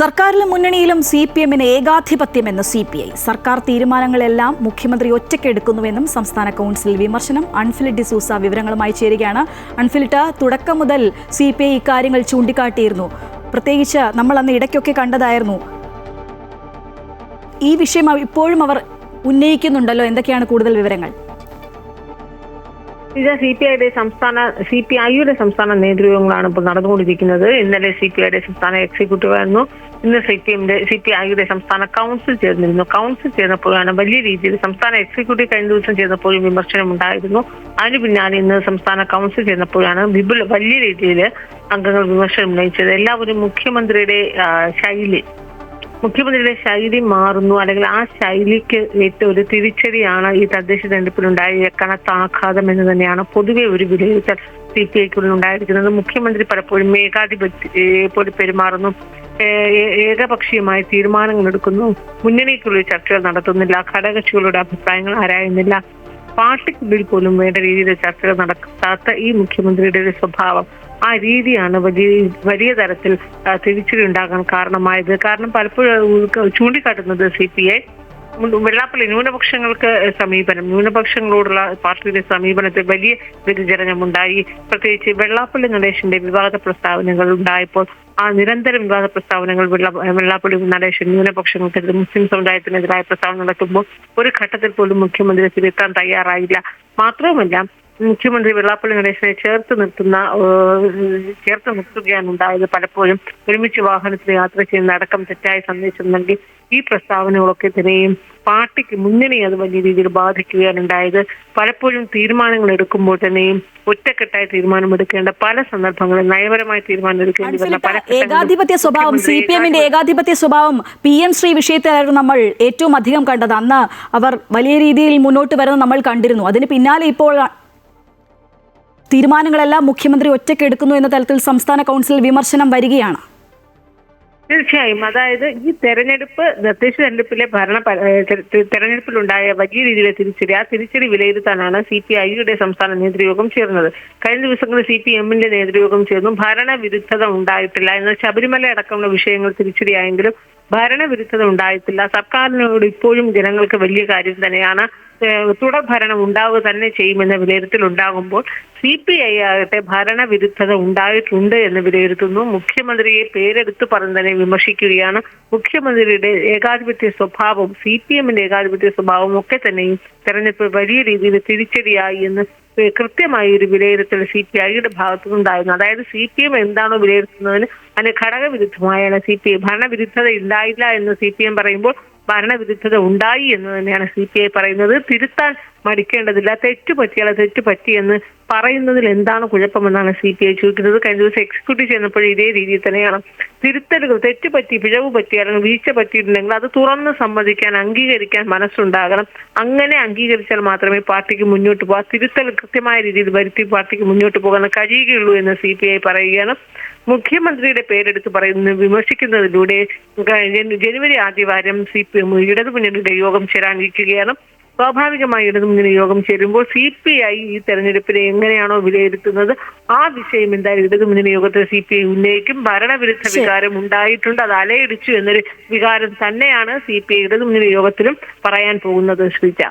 സർക്കാരിലും മുന്നണിയിലും CPM-ന് ഏകാധിപത്യമെന്ന് CPI. സർക്കാർ തീരുമാനങ്ങളെല്ലാം മുഖ്യമന്ത്രി ഒറ്റയ്ക്കെടുക്കുന്നുവെന്നും സംസ്ഥാന കൗൺസിൽ വിമർശനം. അൺഫിലിറ്റ് ഡിസൂസ വിവരങ്ങളുമായി ചേരുകയാണ്. അൺഫിലിറ്റ്, തുടക്കം മുതൽ CPI ഇക്കാര്യങ്ങൾ ചൂണ്ടിക്കാട്ടിയിരുന്നു. പ്രത്യേകിച്ച് നമ്മൾ അന്ന് ഇടയ്ക്കൊക്കെ കണ്ടതായിരുന്നു. ഈ വിഷയം ഇപ്പോഴും അവർ ഉന്നയിക്കുന്നുണ്ടല്ലോ. എന്തൊക്കെയാണ് കൂടുതൽ വിവരങ്ങൾ? ഇത് CPIയുടെ സംസ്ഥാന നേതൃയോഗങ്ങളാണ് ഇപ്പോൾ നടന്നുകൊണ്ടിരിക്കുന്നത്. ഇന്നലെ CPIയുടെ സംസ്ഥാന എക്സിക്യൂട്ടീവ് ആയിരുന്നു. ഇന്ന് CPIയുടെ സംസ്ഥാന കൗൺസിൽ ചേർന്നിരുന്നു. കൗൺസിൽ ചേർന്നപ്പോഴാണ് വലിയ രീതിയിൽ സംസ്ഥാന എക്സിക്യൂട്ടീവ് കഴിഞ്ഞ ദിവസം ചേർന്നപ്പോഴും വിമർശനം ഉണ്ടായിരുന്നു. അതിന് പിന്നാലെ ഇന്ന് സംസ്ഥാന കൗൺസിൽ ചേർന്നപ്പോഴാണ് വലിയ രീതിയിൽ അംഗങ്ങൾ വിമർശനം ഉന്നയിച്ചത്. എല്ലാവരും മുഖ്യമന്ത്രിയുടെ ശൈലി മാറുന്നു, അല്ലെങ്കിൽ ആ ശൈലിക്ക് ഏറ്റവും ഒരു തിരിച്ചടിയാണ് ഈ തദ്ദേശ തെരഞ്ഞെടുപ്പിലുണ്ടായ കനത്ത ആഘാതം എന്ന് തന്നെയാണ് പൊതുവെ ഒരു വിലയിരുത്തൽ CPIക്കുള്ളിൽ ഉണ്ടായിരിക്കുന്നത്. മുഖ്യമന്ത്രി പലപ്പോഴും ഏകാധിപത്യം പെരുമാറുന്നു, ഏകപക്ഷീയമായ തീരുമാനങ്ങൾ എടുക്കുന്നു, മുന്നണിക്കുള്ളിൽ ചർച്ചകൾ നടത്തുന്നില്ല, ഘടകകക്ഷികളുടെ അഭിപ്രായങ്ങൾ ആരായുന്നില്ല, പാർട്ടിക്കുള്ളിൽ പോലും വേണ്ട രീതിയിൽ ചർച്ചകൾ നടത്താത്ത ഈ മുഖ്യമന്ത്രിയുടെ ഒരു സ്വഭാവം, ആ രീതിയാണ് വലിയ തരത്തിൽ തിരിച്ചടി ഉണ്ടാകാൻ കാരണമായത്. കാരണം പലപ്പോഴും ചൂണ്ടിക്കാട്ടുന്നത് CPI വെള്ളാപ്പള്ളി ന്യൂനപക്ഷങ്ങളോടുള്ള പാർട്ടിയുടെ സമീപനത്തിൽ വലിയ വ്യതിചലനമുണ്ടായി. പ്രത്യേകിച്ച് വെള്ളാപ്പള്ളി നടേശന്റെ വിവാദ പ്രസ്താവനകൾ ഉണ്ടായപ്പോൾ ആ നിരന്തര വിവാദ പ്രസ്താവനകൾ വെള്ളാപ്പള്ളി നടേശൻ ന്യൂനപക്ഷങ്ങൾക്കെതിരെ മുസ്ലിം സമുദായത്തിനെതിരായ പ്രസ്താവന നടത്തുമ്പോൾ ഒരു ഘട്ടത്തിൽ പോലും മുഖ്യമന്ത്രി തിരുത്താൻ തയ്യാറായില്ല. മാത്രവുമല്ല, മുഖ്യമന്ത്രി വെള്ളാപ്പള്ളി നടേശനെ ചേർത്ത് നിർത്തുകയാണ് ഉണ്ടായത്. പലപ്പോഴും ഒരുമിച്ച് വാഹനത്തിൽ യാത്ര ചെയ്യുന്ന അടക്കം തെറ്റായ സന്ദേശം നൽകി ഈ പ്രസ്താവനകളൊക്കെ തന്നെയും പാർട്ടിക്ക് മുന്നണി അത് വലിയ രീതിയിൽ ബാധിക്കുകയാണ് ഉണ്ടായത്. പലപ്പോഴും തീരുമാനങ്ങൾ എടുക്കുമ്പോൾ തന്നെയും ഒറ്റക്കെട്ടായി തീരുമാനമെടുക്കേണ്ട പല സന്ദർഭങ്ങളിൽ നയപരമായ തീരുമാനം എടുക്കേണ്ടി വരുന്ന പല ഏകാധിപത്യ സ്വഭാവം, CPM-ന്റെ ഏകാധിപത്യ സ്വഭാവം PM ശ്രീ വിഷയത്തിലായിരുന്നു നമ്മൾ ഏറ്റവും അധികം കണ്ടത്. അന്ന് അവർ വലിയ രീതിയിൽ മുന്നോട്ട് വരുന്നത് നമ്മൾ കണ്ടിരുന്നു. അതിന് പിന്നാലെ ഇപ്പോൾ തീരുമാനങ്ങളെല്ലാം മുഖ്യമന്ത്രി ഒറ്റയ്ക്ക് എടുക്കുന്നു എന്ന തലത്തിൽ സംസ്ഥാന കൗൺസിൽ വിമർശനം വരികയാണ്. തീർച്ചയായും. അതായത് ഈ തദ്ദേശ തെരഞ്ഞെടുപ്പിലെ തെരഞ്ഞെടുപ്പിലുണ്ടായ വലിയ രീതിയിലെ തിരിച്ചടി, ആ തിരിച്ചടി വിലയിരുത്താനാണ് CPIയുടെ സംസ്ഥാന നേതൃയോഗം ചേർന്നത്. കഴിഞ്ഞ ദിവസങ്ങളിൽ CPM-ന്റെ നേതൃയോഗം ചേർന്നു. ഭരണവിരുദ്ധത ഉണ്ടായിട്ടില്ല എന്നാൽ ശബരിമല അടക്കമുള്ള വിഷയങ്ങൾ തിരിച്ചടിയായെങ്കിലും ഭരണവിരുദ്ധത ഉണ്ടായിട്ടില്ല. സർക്കാരിനോട് ഇപ്പോഴും ജനങ്ങൾക്ക് വലിയ കാര്യം തന്നെയാണ്. തുടർ ഭരണം ഉണ്ടാവുക തന്നെ ചെയ്യുമെന്ന വിലയിരുത്തൽ ഉണ്ടാകുമ്പോൾ CPI ആകട്ടെ ഭരണവിരുദ്ധത ഉണ്ടായിട്ടുണ്ട് എന്ന് വിലയിരുത്തുന്നു. മുഖ്യമന്ത്രിയെ പേരെടുത്ത് പറഞ്ഞ് തന്നെ വിമർശിക്കുകയാണ്. മുഖ്യമന്ത്രിയുടെ ഏകാധിപത്യ സ്വഭാവം, CPM-ന്റെ ഏകാധിപത്യ സ്വഭാവം ഒക്കെ തന്നെയും തെരഞ്ഞെടുപ്പ് വലിയ രീതിയിൽ തിരിച്ചടിയായി എന്ന് കൃത്യമായ ഒരു വിലയിരുത്തൽ CPIയുടെ ഭാഗത്തുനിന്നുണ്ടായിരുന്നു. അതായത് CPM എന്താണോ വിലയിരുത്തുന്നതിന് അതിന് ഘടകവിരുദ്ധമായാണ് CPI. ഭരണവിരുദ്ധത ഉണ്ടായില്ല എന്ന് CPM പറയുമ്പോൾ ഭരണവിരുദ്ധത ഉണ്ടായി എന്ന് തന്നെയാണ് CPI പറയുന്നത്. തിരുത്താൻ മടിക്കേണ്ടതില്ല, തെറ്റുപറ്റിയാൽ തെറ്റുപറ്റി എന്ന് പറയുന്നതിൽ എന്താണ് കുഴപ്പമെന്നാണ് CPI ചോദിക്കുന്നത്. കഴിഞ്ഞ ദിവസം എക്സിക്യൂട്ടീവ് ചെയ്യുന്നപ്പോൾ ഇതേ രീതിയിൽ തന്നെയാണ് തിരുത്തലുകൾ, തെറ്റുപറ്റി പിഴവ് പറ്റി അല്ലെങ്കിൽ വീഴ്ച പറ്റിയിട്ടുണ്ടെങ്കിൽ അത് തുറന്ന് സമ്മതിക്കാൻ, അംഗീകരിക്കാൻ മനസ്സുണ്ടാകണം. അങ്ങനെ അംഗീകരിച്ചാൽ മാത്രമേ പാർട്ടിക്ക് മുന്നോട്ട് പോകാം, തിരുത്തൽ കൃത്യമായ രീതിയിൽ വരുത്തി പാർട്ടിക്ക് മുന്നോട്ട് പോകാൻ കഴിയുകയുള്ളൂ എന്ന് CPI പറയുകയാണ്. മുഖ്യമന്ത്രിയുടെ പേരെടുത്ത് വിമർശിക്കുന്നതിലൂടെ ജനുവരി ആദ്യവാരം CPM ഇടതുമുന്നണിയുടെ യോഗം ചേരാനിരിക്കുകയാണ്. സ്വാഭാവികമായി ഇടതുമുന്നണി യോഗം ചേരുമ്പോൾ CPI ഈ തെരഞ്ഞെടുപ്പിനെ എങ്ങനെയാണോ വിലയിരുത്തുന്നത് ആ വിഷയം എന്തായാലും ഇടതുമുന്നണി യോഗത്തിൽ CPI ഉന്നയിക്കും. ഭരണവിരുദ്ധ വികാരം ഉണ്ടായിട്ടുണ്ട്, അത് അലയടിച്ചു എന്നൊരു വികാരം തന്നെയാണ് CPI ഇടതുമുന്നണി യോഗത്തിലും പറയാൻ പോകുന്നത്. ശ്രീജ.